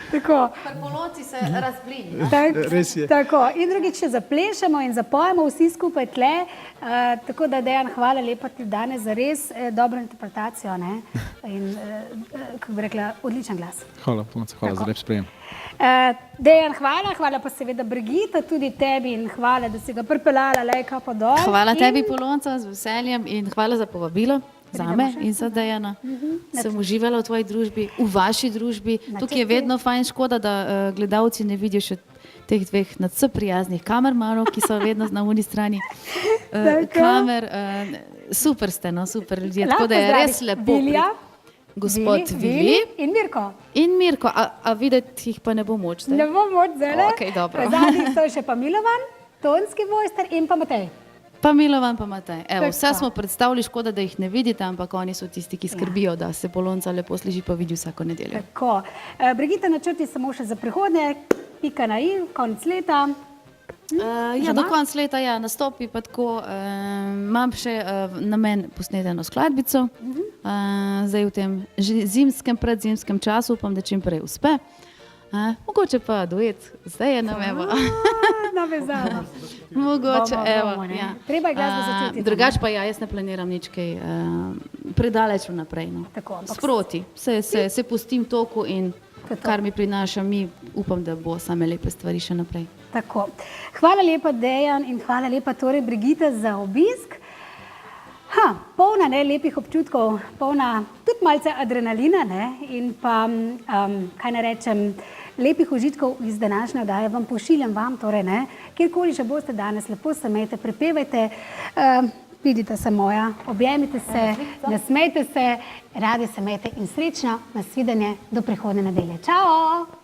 Tako. Polonci se razblini. Res je. Tako. In drugič še zaplešemo in zapojemo vsi skupaj tle. Tako da, Dejan, hvala lepa ti danes za res dobro interpretacijo, ne? In, kako bi rekla, odličen glas. Hvala, Polonce, hvala za lep sprejem. Dejan, hvala pa seveda Brigita, tudi tebi in hvala, da si ga pripeljala lejka pa dol. Hvala tebi, Polonca, z veseljem in hvala za povabilo. Zame in za Dejana. Sem uživala v tvoji družbi, v vaši družbi. Tukaj je vedno fajn, škoda, da gledalci ne vidijo še teh dveh nadvse prijaznih kamermanov, ki so vedno na uni strani kamer. Super ste, no, super ljudje. Tako da je res lepo. Gospod Vili. In Mirko. In Mirko. A videti jih pa ne bo moč zdaj? Ne bo moč zdaj. Ok, dobro. Zadnji so še pa Milovan, tonski vojster in pa Matej. Pa Milovan, pa Matej. Evo, vse smo predstavili, škoda, da jih ne vidite, ampak oni so tisti, ki skrbijo, da se Polonca lepo sliši pa vidi vsako nedeljo. Tako. Brigita, načrti samo še za prihodnje, pika na i, konec leta. Ja, do konec leta, ja, nastopi pa tako. Imam še namen posneti eno skladbico, zdaj v tem zimskem, predzimskem času, upam, da čim prej uspe. Mogoče pa duet, zdaj je nam evo. Navezava. Mogoče, evo. Bomo, treba je glasbo začutiti. Drugač pa jaz ne planiram nič kaj predaleč vnaprej. No. Sproti, se pustim toku in kar mi prinaša, upam, da bo same lepe stvari še naprej. Tako. Hvala lepa, Dejan, in hvala lepa torej Brigita za obisk. Polna lepih občutkov, polna tudi malce adrenalina in pa, kaj ne rečem, lepih užitkov iz današnje oddaje vam pošiljam torej kjerkoli še boste danes, lepo se imejte, prepevajte, pridite se moja, objemite se, nasmejte se, radi se imejte in srečno, nasvidenje do prihodnje nedelje. Čao!